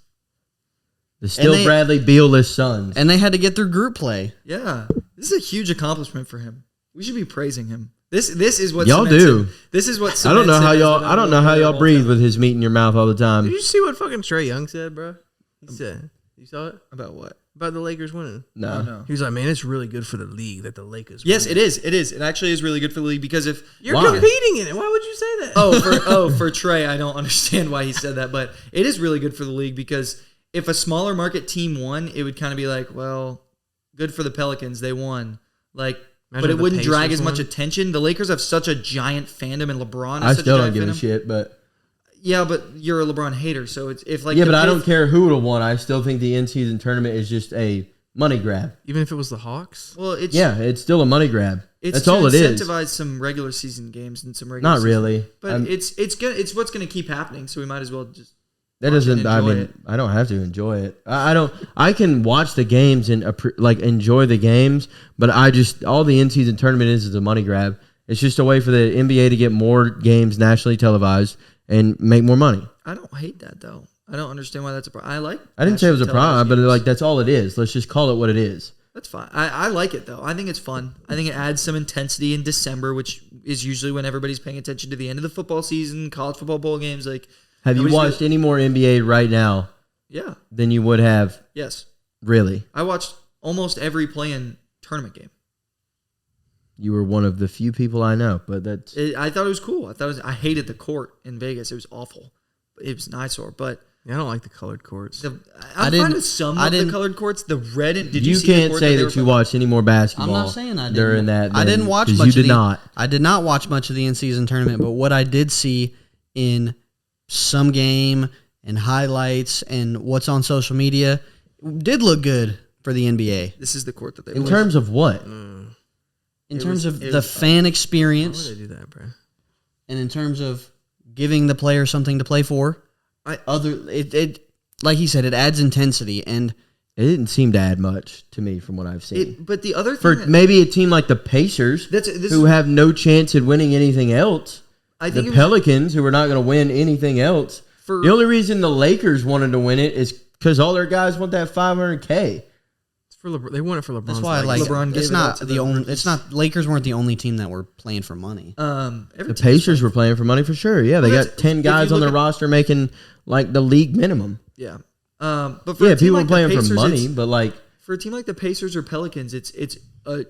[SPEAKER 1] The still
[SPEAKER 2] they-
[SPEAKER 1] Bradley Beal-less Suns.
[SPEAKER 2] And they had to get through group play.
[SPEAKER 4] Yeah, this is a huge accomplishment for him. We should be praising him. This is what
[SPEAKER 1] Y'all
[SPEAKER 4] cements
[SPEAKER 1] do.
[SPEAKER 4] him. This is what
[SPEAKER 1] I don't know
[SPEAKER 4] cements
[SPEAKER 1] how
[SPEAKER 4] him as
[SPEAKER 1] y'all
[SPEAKER 4] the
[SPEAKER 1] I don't
[SPEAKER 4] number
[SPEAKER 1] know how
[SPEAKER 4] one player
[SPEAKER 1] y'all
[SPEAKER 4] of all
[SPEAKER 1] breathe
[SPEAKER 4] time.
[SPEAKER 1] with his meat in your mouth all the time.
[SPEAKER 3] Did you see what fucking Trey Young said, bro? He said, you saw it?
[SPEAKER 4] About what?
[SPEAKER 3] About the Lakers winning.
[SPEAKER 1] No.
[SPEAKER 4] No.
[SPEAKER 3] He was like, man, it's really good for the league that the Lakers
[SPEAKER 4] Yes,
[SPEAKER 3] win.
[SPEAKER 4] it is. It is. It actually is really good for the league because if
[SPEAKER 3] You're
[SPEAKER 1] Why?
[SPEAKER 3] competing in it. Why would you say that?
[SPEAKER 4] for Trey, I don't understand why he said that, but it is really good for the league because if a smaller market team won, it would kind of be like, well, good for the Pelicans, they won. Like,
[SPEAKER 3] Imagine
[SPEAKER 4] but
[SPEAKER 3] if
[SPEAKER 4] it
[SPEAKER 3] the
[SPEAKER 4] wouldn't drag
[SPEAKER 3] Pacers
[SPEAKER 4] as much
[SPEAKER 3] won.
[SPEAKER 4] attention. The Lakers have such a giant fandom, and LeBron. Is
[SPEAKER 1] I
[SPEAKER 4] such
[SPEAKER 1] still
[SPEAKER 4] a
[SPEAKER 1] don't
[SPEAKER 4] giant
[SPEAKER 1] give a
[SPEAKER 4] fandom.
[SPEAKER 1] shit, but
[SPEAKER 4] Yeah, but you're a LeBron hater, so it's if like
[SPEAKER 1] yeah,
[SPEAKER 4] the
[SPEAKER 1] but I
[SPEAKER 4] Pac-
[SPEAKER 1] don't care who would have won. I still think the in-season tournament is just a money grab.
[SPEAKER 3] Even if it was the Hawks?
[SPEAKER 4] Well, it's
[SPEAKER 1] Yeah, it's still a money grab.
[SPEAKER 4] It's
[SPEAKER 1] That's all it is.
[SPEAKER 4] Incentivize some regular season games and some regular.
[SPEAKER 1] Not
[SPEAKER 4] season-
[SPEAKER 1] really.
[SPEAKER 4] but
[SPEAKER 1] I'm-
[SPEAKER 4] it's good. It's what's going to keep happening. So we might as well just.
[SPEAKER 1] That
[SPEAKER 4] watch it
[SPEAKER 1] doesn't.
[SPEAKER 4] and
[SPEAKER 1] I
[SPEAKER 4] enjoy
[SPEAKER 1] mean,
[SPEAKER 4] it.
[SPEAKER 1] I don't have to enjoy it. I don't. I can watch the games and like enjoy the games, but I just all the in-season tournament is a money grab. It's just a way for the NBA to get more games nationally televised and make more money.
[SPEAKER 4] I don't hate that though. I don't understand why that's a problem. I like.
[SPEAKER 1] I didn't say it was a
[SPEAKER 4] nationally
[SPEAKER 1] problem, but
[SPEAKER 4] televised
[SPEAKER 1] like
[SPEAKER 4] games.
[SPEAKER 1] that's all it is. Let's just call it what it is.
[SPEAKER 4] That's fine. I like it though. I think it's fun. I think it adds some intensity in December, which is usually when everybody's paying attention to the end of the football season, college football bowl games. Like,
[SPEAKER 1] Have you
[SPEAKER 4] nobody's
[SPEAKER 1] watched any more NBA right now
[SPEAKER 4] yeah,
[SPEAKER 1] than you would have?
[SPEAKER 4] yes.
[SPEAKER 1] Really,
[SPEAKER 4] I watched almost every play-in tournament game.
[SPEAKER 1] you were one of the few people I know, but that's
[SPEAKER 4] I thought it was cool. I hated the court in Vegas. It was awful. It was an eyesore, but.
[SPEAKER 3] Yeah, I don't like the colored courts.
[SPEAKER 4] I'm
[SPEAKER 2] I
[SPEAKER 4] fine
[SPEAKER 2] didn't-
[SPEAKER 4] with some
[SPEAKER 2] I
[SPEAKER 4] of the
[SPEAKER 2] didn't-
[SPEAKER 4] colored courts. The red and did you,
[SPEAKER 1] you
[SPEAKER 4] see the
[SPEAKER 1] can't
[SPEAKER 4] court
[SPEAKER 1] say
[SPEAKER 4] they
[SPEAKER 1] that
[SPEAKER 4] were
[SPEAKER 1] you watched any more basketball.
[SPEAKER 2] I'm not saying I did
[SPEAKER 1] during that.
[SPEAKER 2] I didn't watch
[SPEAKER 1] 'cause
[SPEAKER 2] much.
[SPEAKER 1] You did
[SPEAKER 2] of the,
[SPEAKER 1] not.
[SPEAKER 2] I did not watch much of the in-season tournament, but what I did see in some game and highlights and what's on social media, did look good for the NBA.
[SPEAKER 4] This is the court that they
[SPEAKER 1] In
[SPEAKER 4] play.
[SPEAKER 1] terms of what?
[SPEAKER 2] In terms of the fan
[SPEAKER 3] Why
[SPEAKER 2] experience
[SPEAKER 3] would they do that, bro?
[SPEAKER 2] and in terms of giving the player something to play for, it like he said, it adds intensity and
[SPEAKER 1] It didn't seem to add much to me from what I've seen.
[SPEAKER 4] But the other
[SPEAKER 1] For
[SPEAKER 4] thing,
[SPEAKER 1] maybe a team like the Pacers, who have no chance at winning anything else,
[SPEAKER 4] I
[SPEAKER 1] the
[SPEAKER 4] think
[SPEAKER 1] Pelicans, who are not going to win anything else.
[SPEAKER 4] For-
[SPEAKER 1] The only reason the Lakers wanted to win it is because all their guys want that $500K.
[SPEAKER 3] It's for they want it for LeBron.
[SPEAKER 2] that's why like
[SPEAKER 4] LeBron gave
[SPEAKER 2] it's
[SPEAKER 4] it
[SPEAKER 2] not
[SPEAKER 4] up to
[SPEAKER 2] the
[SPEAKER 4] the
[SPEAKER 2] only.
[SPEAKER 4] rookies.
[SPEAKER 2] It's not Lakers weren't the only team that were playing for money.
[SPEAKER 1] The Pacers were playing for money for sure. Yeah, they
[SPEAKER 4] Well,
[SPEAKER 1] got 10
[SPEAKER 4] if you
[SPEAKER 1] guys on
[SPEAKER 4] look
[SPEAKER 1] their
[SPEAKER 4] at-
[SPEAKER 1] roster making like the league minimum.
[SPEAKER 4] Yeah. But for
[SPEAKER 1] Yeah,
[SPEAKER 4] a team
[SPEAKER 1] people
[SPEAKER 4] like
[SPEAKER 1] are playing
[SPEAKER 4] the
[SPEAKER 1] for
[SPEAKER 4] Pacers,
[SPEAKER 1] money,
[SPEAKER 4] it's-
[SPEAKER 1] but like
[SPEAKER 4] for a team like the Pacers or Pelicans, it's a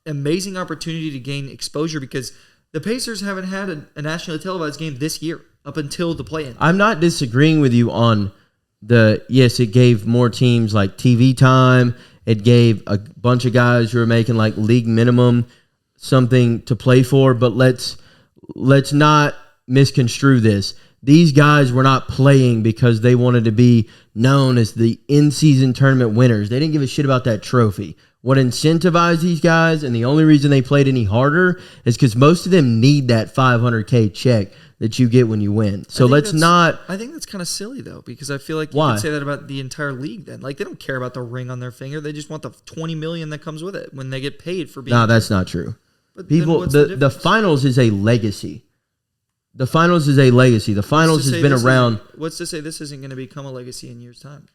[SPEAKER 4] amazing opportunity to gain exposure because the Pacers haven't had a nationally televised game this year up until the play-in.
[SPEAKER 1] I'm not disagreeing with you on yes, it gave more teams like TV time. It gave a bunch of guys who are making like league minimum something to play for, but let's not misconstrue this. These guys were not playing because they wanted to be known as the in-season tournament winners. They didn't give a shit about that trophy. What incentivized these guys, and the only reason they played any harder, is because most of them need that $500K check that you get when you win. So let's not.
[SPEAKER 4] I think that's kind of silly though, because I feel like you
[SPEAKER 1] Why?
[SPEAKER 4] could say that about the entire league. Then, like, they don't care about the ring on their finger; they just want the $20 million that comes with it when they get paid for being.
[SPEAKER 1] No, that's not true.
[SPEAKER 4] But then
[SPEAKER 1] People,
[SPEAKER 4] what's
[SPEAKER 1] the
[SPEAKER 4] difference?
[SPEAKER 1] finals is a legacy. The finals is a legacy. The finals has been around.
[SPEAKER 4] What's to say this isn't going to become a legacy in years' time?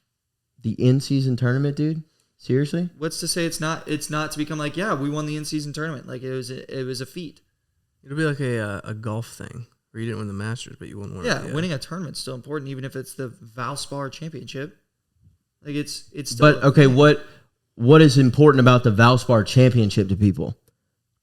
[SPEAKER 1] The in-season tournament, dude. Seriously?
[SPEAKER 4] What's to say it's not? It's not to become like, yeah, we won the in-season tournament. Like it was a feat.
[SPEAKER 3] It'll be like a golf thing where you didn't win the Masters, but you won one.
[SPEAKER 4] Yeah,
[SPEAKER 3] of the,
[SPEAKER 4] winning a tournament's still important, even if it's the Valspar Championship. Like it's still.
[SPEAKER 1] But okay, what is important about the Valspar Championship to people?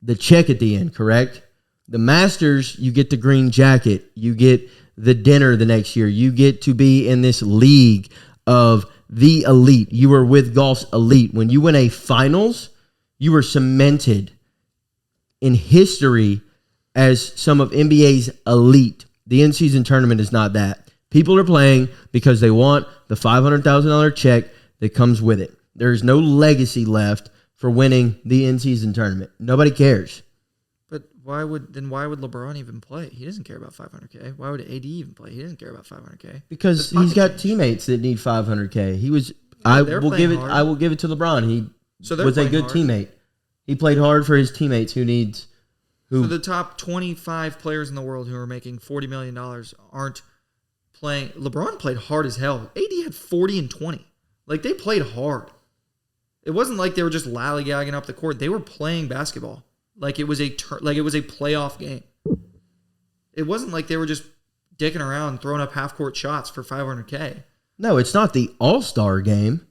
[SPEAKER 1] The check at the end, correct? The Masters, you get the green jacket. You get the dinner the next year. You get to be in this league of the elite. You are with golf's elite. When you win a finals, you are cemented in history as some of NBA's elite. The in-season tournament is not that. People are playing because they want the $500,000 check that comes with it. There's no legacy left for winning the in-season tournament. Nobody cares.
[SPEAKER 4] But why would LeBron even play? He doesn't care about $500K. Why would AD even play? He doesn't care about $500K.
[SPEAKER 1] Because
[SPEAKER 4] That's
[SPEAKER 1] he's got
[SPEAKER 4] pocket change.
[SPEAKER 1] teammates that need $500K. He was.
[SPEAKER 4] they're
[SPEAKER 1] I
[SPEAKER 4] playing hard.
[SPEAKER 1] will give it to LeBron. He
[SPEAKER 4] So they're
[SPEAKER 1] was a
[SPEAKER 4] playing
[SPEAKER 1] good
[SPEAKER 4] hard.
[SPEAKER 1] teammate. He played hard for his teammates who needs.
[SPEAKER 4] So the top 25 players in the world who are making $40 million aren't playing. LeBron played hard as hell. AD had 40 and 20. Like, they played hard. It wasn't like they were just lollygagging up the court. They were playing basketball. Like it was a playoff game. It wasn't like they were just dicking around, throwing up half court shots for $500K.
[SPEAKER 1] No, it's not the All-Star game,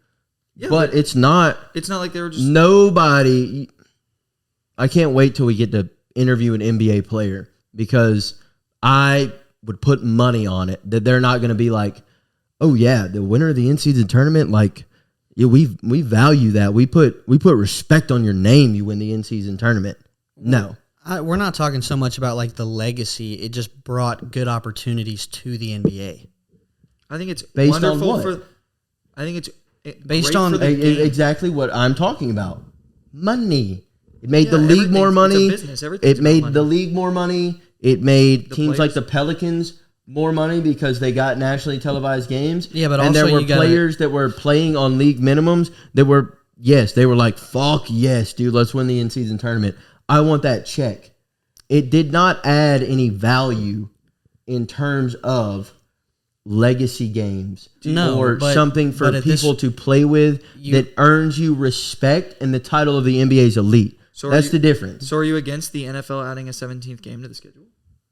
[SPEAKER 4] Yeah,
[SPEAKER 1] but it's not.
[SPEAKER 4] it's not like they were just.
[SPEAKER 1] Nobody. I can't wait till we get to interview an NBA player because I would put money on it that they're not going to be like, oh yeah, the winner of the in-season tournament, like, yeah, we value that. We put respect on your name. You win the in-season tournament. No,
[SPEAKER 2] We're not talking so much about like the legacy. It just brought good opportunities to the NBA.
[SPEAKER 4] I think it's
[SPEAKER 1] Based on
[SPEAKER 4] wonderful
[SPEAKER 1] what?
[SPEAKER 4] for. I think it's
[SPEAKER 2] Based
[SPEAKER 4] great
[SPEAKER 2] on
[SPEAKER 4] for the game.
[SPEAKER 1] exactly what I'm talking about. Money. It made the
[SPEAKER 4] Yeah,
[SPEAKER 1] league more
[SPEAKER 4] everything's-
[SPEAKER 1] money.
[SPEAKER 4] it's a business. Everything's
[SPEAKER 1] It made
[SPEAKER 4] about
[SPEAKER 1] the
[SPEAKER 4] money.
[SPEAKER 1] league more money. It made
[SPEAKER 4] The
[SPEAKER 1] teams like
[SPEAKER 4] players.
[SPEAKER 1] the Pelicans more money because they got nationally televised games.
[SPEAKER 2] Yeah, but
[SPEAKER 1] and
[SPEAKER 2] also
[SPEAKER 1] there were
[SPEAKER 2] you gotta-
[SPEAKER 1] players that were playing on league minimums that were they were like, fuck yes, dude, let's win the in-season tournament. I want that check. It did not add any value in terms of legacy games
[SPEAKER 2] No,
[SPEAKER 1] or
[SPEAKER 2] but-
[SPEAKER 1] something for
[SPEAKER 2] but at this-
[SPEAKER 1] people to play with that earns you respect and the title of the NBA's elite.
[SPEAKER 4] So are
[SPEAKER 1] That's
[SPEAKER 4] you-
[SPEAKER 1] the difference.
[SPEAKER 4] So are you against the NFL adding a 17th game to the schedule?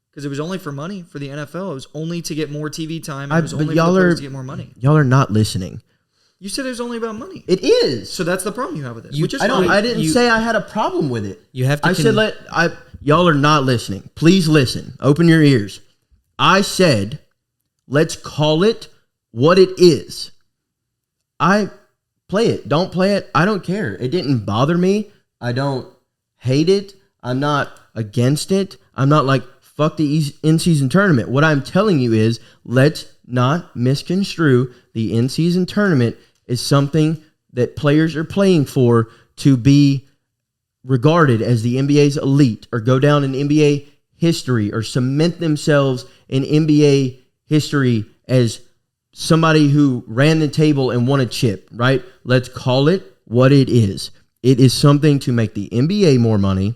[SPEAKER 4] Because it was only for money for the NFL. It was only to get more TV time. It was
[SPEAKER 1] but
[SPEAKER 4] only for
[SPEAKER 1] y'all
[SPEAKER 4] the players
[SPEAKER 1] are-
[SPEAKER 4] to get more money.
[SPEAKER 1] Y'all are not listening.
[SPEAKER 4] You said it was only about money.
[SPEAKER 1] It is.
[SPEAKER 4] So that's the problem you have with it.
[SPEAKER 2] You-
[SPEAKER 4] which is
[SPEAKER 1] I don't.
[SPEAKER 4] fine.
[SPEAKER 1] I didn't say I had a problem with it.
[SPEAKER 2] You have to
[SPEAKER 1] I said y'all are not listening. Please listen. Open your ears. I said, let's call it what it is. I play it. Don't play it. I don't care. It didn't bother me. I don't hate it. I'm not against it. I'm not like fuck the in-season tournament. What I'm telling you is let's not misconstrue the in-season tournament as something that players are playing for to be regarded as the NBA's elite or go down in NBA history or cement themselves in NBA history as somebody who ran the table and won a chip, right? Let's call it what it is. It is something to make the NBA more money.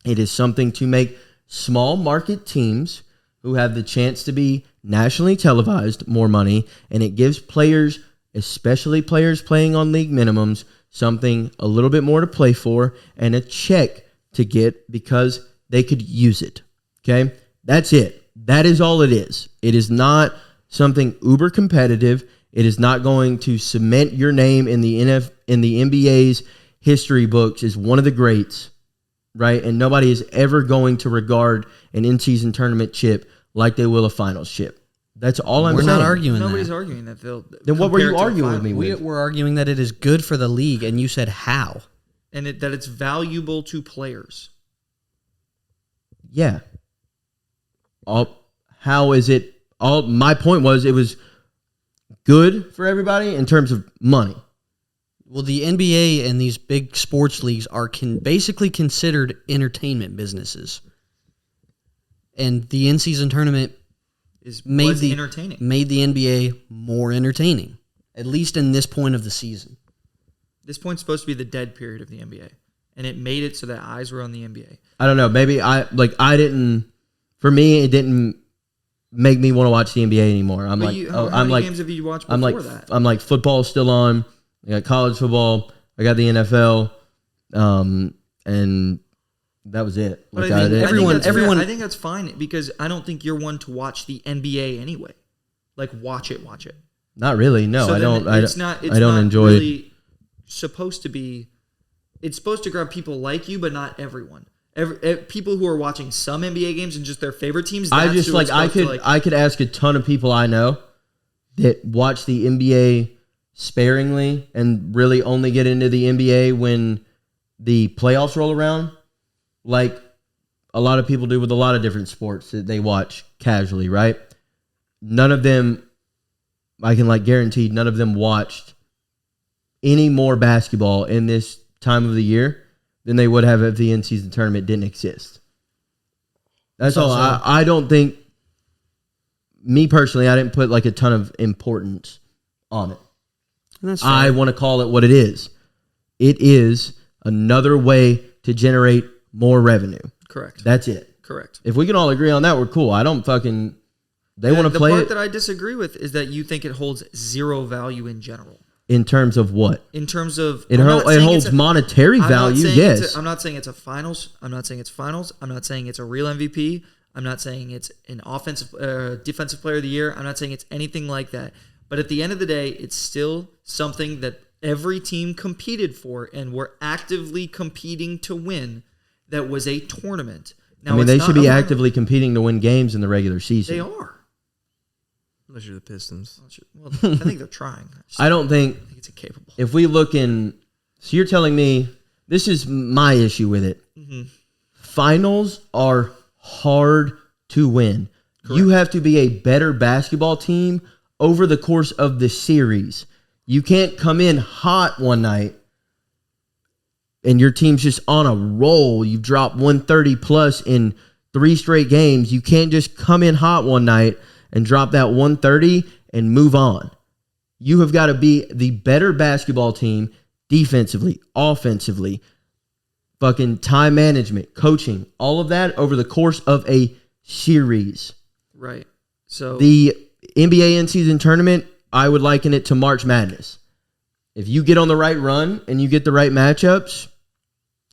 [SPEAKER 1] It is something to make small market teams who have the chance to be nationally televised more money, and it gives players, especially players playing on league minimums, something a little bit more to play for and a check to get because they could use it. Okay? That's it. That is all it is. It is not something uber competitive. It is not going to cement your name in the NBA's history books as one of the greats, right? And nobody is ever going to regard an in-season tournament chip like they will a finals chip. That's all I'm saying.
[SPEAKER 2] We're not arguing
[SPEAKER 4] Nobody's
[SPEAKER 2] that.
[SPEAKER 4] arguing that, Phil.
[SPEAKER 1] Then what were you
[SPEAKER 4] Compared to
[SPEAKER 1] arguing with
[SPEAKER 4] finals.
[SPEAKER 1] me with?
[SPEAKER 2] We're arguing that it is good for the league, and you said how.
[SPEAKER 4] And that it's valuable to players.
[SPEAKER 1] Yeah. How is it? My point was it was good for everybody in terms of money.
[SPEAKER 2] Well, the NBA and these big sports leagues are basically considered entertainment businesses. And the in-season tournament
[SPEAKER 4] Was
[SPEAKER 2] entertaining. Made the NBA more entertaining, at least in this point of the season.
[SPEAKER 4] This point's supposed to be the dead period of the NBA. And it made it so that eyes were on the NBA.
[SPEAKER 1] I don't know. Maybe for me, it didn't make me want to watch the NBA anymore. How many
[SPEAKER 4] games have you watched before that?
[SPEAKER 1] I'm like, football's still on. I got college football. I got the NFL. And that was it.
[SPEAKER 4] But
[SPEAKER 1] Like,
[SPEAKER 2] everyone-
[SPEAKER 4] I think that's fine because I don't think you're one to watch the NBA anyway. Like watch it.
[SPEAKER 1] not really. No,
[SPEAKER 4] So
[SPEAKER 1] I
[SPEAKER 4] then
[SPEAKER 1] don't.
[SPEAKER 4] I don't
[SPEAKER 1] enjoy
[SPEAKER 4] really supposed to be. It's supposed to grab people like you, but not everyone. People who are watching some NBA games and just their favorite teams.
[SPEAKER 1] I
[SPEAKER 4] that's
[SPEAKER 1] just
[SPEAKER 4] who
[SPEAKER 1] like
[SPEAKER 4] it's
[SPEAKER 1] I
[SPEAKER 4] supposed
[SPEAKER 1] could
[SPEAKER 4] to,
[SPEAKER 1] I could ask a ton of people I know that watch the NBA sparingly and really only get into the NBA when the playoffs roll around, like a lot of people do with a lot of different sports that they watch casually, right? None of them, I can like guarantee, none of them watched any more basketball in this time of the year than they would have if the in-season tournament didn't exist. That's all. I don't think, me personally, I didn't put like a ton of importance on it.
[SPEAKER 2] That's fair.
[SPEAKER 1] I want to call it what it is. It is another way to generate more revenue.
[SPEAKER 4] correct.
[SPEAKER 1] That's it.
[SPEAKER 4] Correct.
[SPEAKER 1] If we can all agree on that, we're cool. I don't fucking. They want to play
[SPEAKER 4] The part
[SPEAKER 1] it
[SPEAKER 4] that I disagree with is that you think it holds zero value in general.
[SPEAKER 1] in terms of what?
[SPEAKER 4] In terms of
[SPEAKER 1] It holds monetary value. Yes.
[SPEAKER 4] I'm not saying it's a finals. I'm not saying it's finals. I'm not saying it's a real MVP. I'm not saying it's an defensive player of the year. I'm not saying it's anything like that. But at the end of the day, it's still something that every team competed for and were actively competing to win. That was a tournament. Now,
[SPEAKER 1] I mean,
[SPEAKER 4] it's
[SPEAKER 1] they
[SPEAKER 4] not
[SPEAKER 1] should be
[SPEAKER 4] a-
[SPEAKER 1] actively competing to win games in the regular season.
[SPEAKER 4] They are.
[SPEAKER 3] Unless you're the Pistons.
[SPEAKER 4] Well, I think they're trying.
[SPEAKER 1] I don't think
[SPEAKER 4] I think it's incapable.
[SPEAKER 1] if we look in. So you're telling me this is my issue with it.
[SPEAKER 4] Mm-hmm.
[SPEAKER 1] Finals are hard to win. You have to be a better basketball team over the course of the series. You can't come in hot one night and your team's just on a roll. You've dropped 130 plus in 3 straight games. You can't just come in hot one night and drop that 130 and move on. You have got to be the better basketball team defensively, offensively, fucking time management, coaching, all of that over the course of a series.
[SPEAKER 4] Right. So
[SPEAKER 1] The NBA in-season tournament, I would liken it to March Madness. If you get on the right run and you get the right matchups,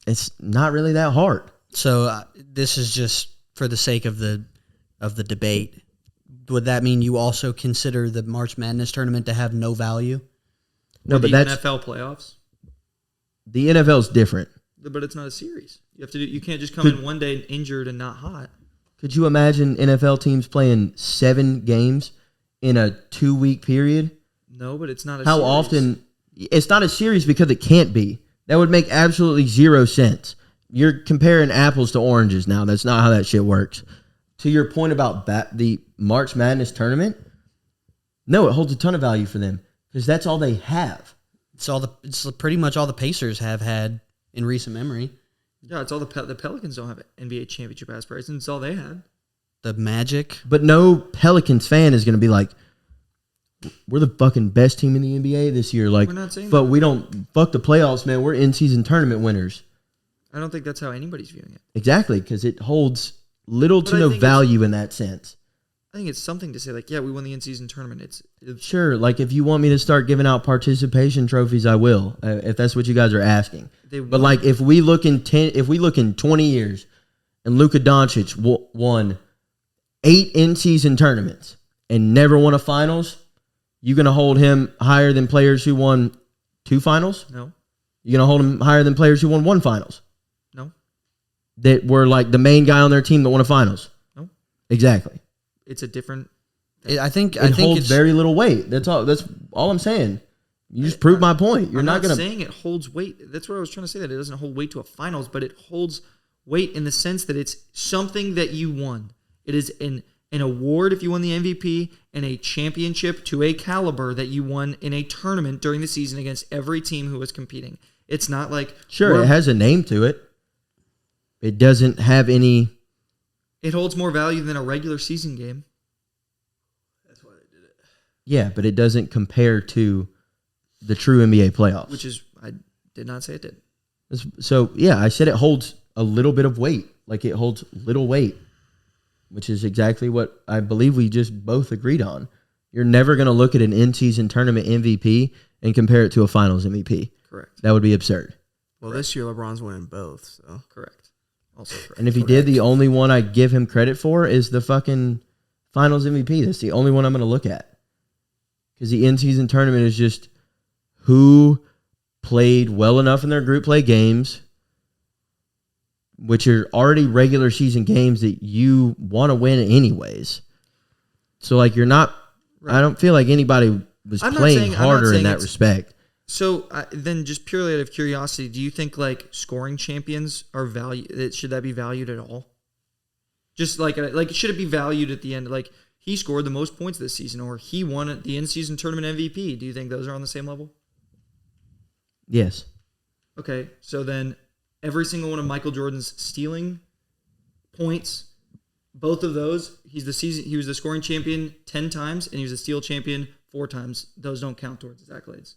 [SPEAKER 1] it's not really that hard.
[SPEAKER 2] So this is just for the sake of the debate. Would that mean you also consider the March Madness tournament to have no value?
[SPEAKER 1] No, but
[SPEAKER 4] the
[SPEAKER 1] that's
[SPEAKER 4] NFL playoffs.
[SPEAKER 1] the NFL's different.
[SPEAKER 4] But it's not a series. You have to. You can't just come in one day injured and not hot.
[SPEAKER 1] Could you imagine NFL teams playing 7 games in a 2-week period?
[SPEAKER 4] No, but it's not a
[SPEAKER 1] How
[SPEAKER 4] series.
[SPEAKER 1] often? It's not a series because it can't be. That would make absolutely zero sense. You're comparing apples to oranges now. That's not how that shit works. To your point about the March Madness tournament, No, it holds a ton of value for them because that's all they have.
[SPEAKER 2] It's pretty much all the Pacers have had in recent memory.
[SPEAKER 4] Yeah, it's all the Pelicans don't have NBA championship aspirations. It's all they had.
[SPEAKER 2] The Magic.
[SPEAKER 1] But no Pelicans fan is going to be like, we're the fucking best team in the NBA this year. Like,
[SPEAKER 4] We're not saying
[SPEAKER 1] but
[SPEAKER 4] that.
[SPEAKER 1] we don't fuck the playoffs, man. We're in-season tournament winners.
[SPEAKER 4] I don't think that's how anybody's viewing it.
[SPEAKER 1] Exactly, because it holds little
[SPEAKER 4] But
[SPEAKER 1] to
[SPEAKER 4] I
[SPEAKER 1] no
[SPEAKER 4] think
[SPEAKER 1] value in that sense.
[SPEAKER 4] I think it's something to say like, yeah, we won the in-season tournament. It's
[SPEAKER 1] Sure, like if you want me to start giving out participation trophies, I will. If that's what you guys are asking. But like if we look in 20 years, and Luka Doncic won 8 in-season tournaments and never won a finals, you gonna hold him higher than players who won 2 finals?
[SPEAKER 4] No.
[SPEAKER 1] You gonna hold him higher than players who won 1 finals?
[SPEAKER 4] No.
[SPEAKER 1] That were like the main guy on their team that won a finals?
[SPEAKER 4] No.
[SPEAKER 1] Exactly.
[SPEAKER 4] It's a different.
[SPEAKER 2] I think
[SPEAKER 1] It holds
[SPEAKER 2] it's
[SPEAKER 1] very little weight. That's all I'm saying. You just proved my point. You're
[SPEAKER 4] I'm
[SPEAKER 1] not gonna
[SPEAKER 4] saying it holds weight. That's what I was trying to say. That it doesn't hold weight to a finals, but it holds weight in the sense that it's something that you won. It is an award if you won the MVP and a championship to a caliber that you won in a tournament during the season against every team who was competing. It's not like
[SPEAKER 1] Sure, it has a name to it. It doesn't have any.
[SPEAKER 4] it holds more value than a regular season game.
[SPEAKER 1] Yeah, but it doesn't compare to the true NBA playoffs.
[SPEAKER 4] Which is, I did not say it did.
[SPEAKER 1] So, yeah, I said it holds a little bit of weight. Like it holds little weight, which is exactly what I believe we just both agreed on. You're never going to look at an in-season tournament MVP and compare it to a finals MVP.
[SPEAKER 4] Correct.
[SPEAKER 1] That would be absurd.
[SPEAKER 3] Well, this year LeBron's winning both, so.
[SPEAKER 4] Correct. Also correct.
[SPEAKER 1] And if he did, the only one I give him credit for is the fucking finals MVP. That's the only one I'm going to look at. Because the in-season tournament is just who played well enough in their group play games, which are already regular season games that you want to win anyways. So, like, you're not... I don't feel like anybody was playing harder in that respect.
[SPEAKER 4] So then, just purely out of curiosity, do you think like scoring champions are should that be valued at all? Just like should it be valued at the end? Like he scored the most points this season, or he won the in-season tournament MVP. Do you think those are on the same level?
[SPEAKER 1] Yes.
[SPEAKER 4] Okay, so then every single one of Michael Jordan's stealing points, both of those, he was the scoring champion 10 times, and he was a steal champion 4 times. Those don't count towards his accolades.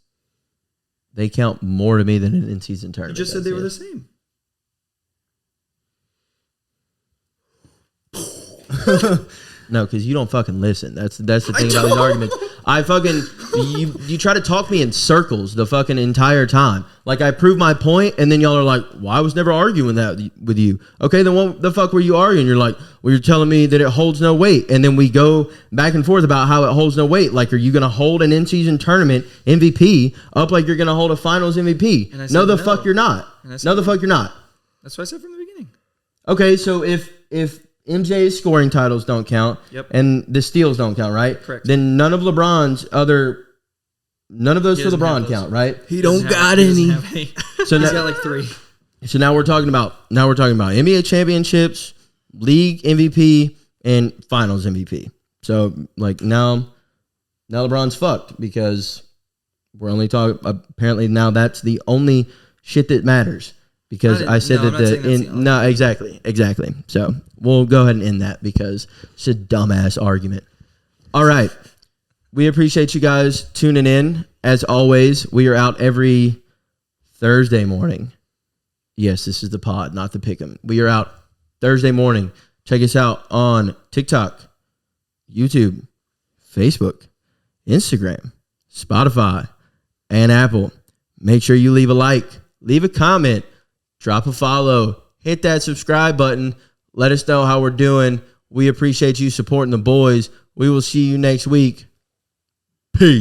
[SPEAKER 1] They count more to me than an in-season
[SPEAKER 4] You
[SPEAKER 1] tournament.
[SPEAKER 4] just said they were the same.
[SPEAKER 1] No, because you don't fucking listen. That's the thing about these arguments. I fucking you try to talk me in circles the fucking entire time. Like I prove my point, and then y'all are like, "Well, I was never arguing that with you." Okay, then what the fuck were you arguing? You're like, "Well, you're telling me that it holds no weight," and then we go back and forth about how it holds no weight. Like, are you gonna hold an in-season tournament MVP up like you're gonna hold a Finals MVP?
[SPEAKER 4] And I said
[SPEAKER 1] No, the
[SPEAKER 4] no.
[SPEAKER 1] fuck you're not.
[SPEAKER 4] And I said
[SPEAKER 1] No, the
[SPEAKER 4] no.
[SPEAKER 1] fuck you're not.
[SPEAKER 4] That's what I said from the beginning.
[SPEAKER 1] Okay, so if MJ's scoring titles don't count,
[SPEAKER 4] Yep.
[SPEAKER 1] and the steals don't count, right?
[SPEAKER 4] Correct.
[SPEAKER 1] Then none of those
[SPEAKER 4] He
[SPEAKER 1] for
[SPEAKER 4] doesn't have
[SPEAKER 1] LeBron
[SPEAKER 4] those.
[SPEAKER 1] count, right?
[SPEAKER 3] He don't
[SPEAKER 4] He
[SPEAKER 3] got
[SPEAKER 4] doesn't
[SPEAKER 3] any.
[SPEAKER 4] have any.
[SPEAKER 1] So
[SPEAKER 4] He's
[SPEAKER 1] now,
[SPEAKER 4] got like 3.
[SPEAKER 1] so now we're talking about NBA championships, league MVP, and finals MVP. So like now LeBron's fucked because we're only talking. Apparently now that's the only shit that matters. Because I said
[SPEAKER 4] I'm not saying that's the only
[SPEAKER 1] no, exactly. So we'll go ahead and end that because it's a dumbass argument. All right. We appreciate you guys tuning in. As always, we are out every Thursday morning. Yes, this is the pod, not the pick'em. We are out Thursday morning. Check us out on TikTok, YouTube, Facebook, Instagram, Spotify, and Apple. Make sure you leave a like, leave a comment, drop a follow, hit that subscribe button. Let us know how we're doing. We appreciate you supporting the boys. We will see you next week. Peace.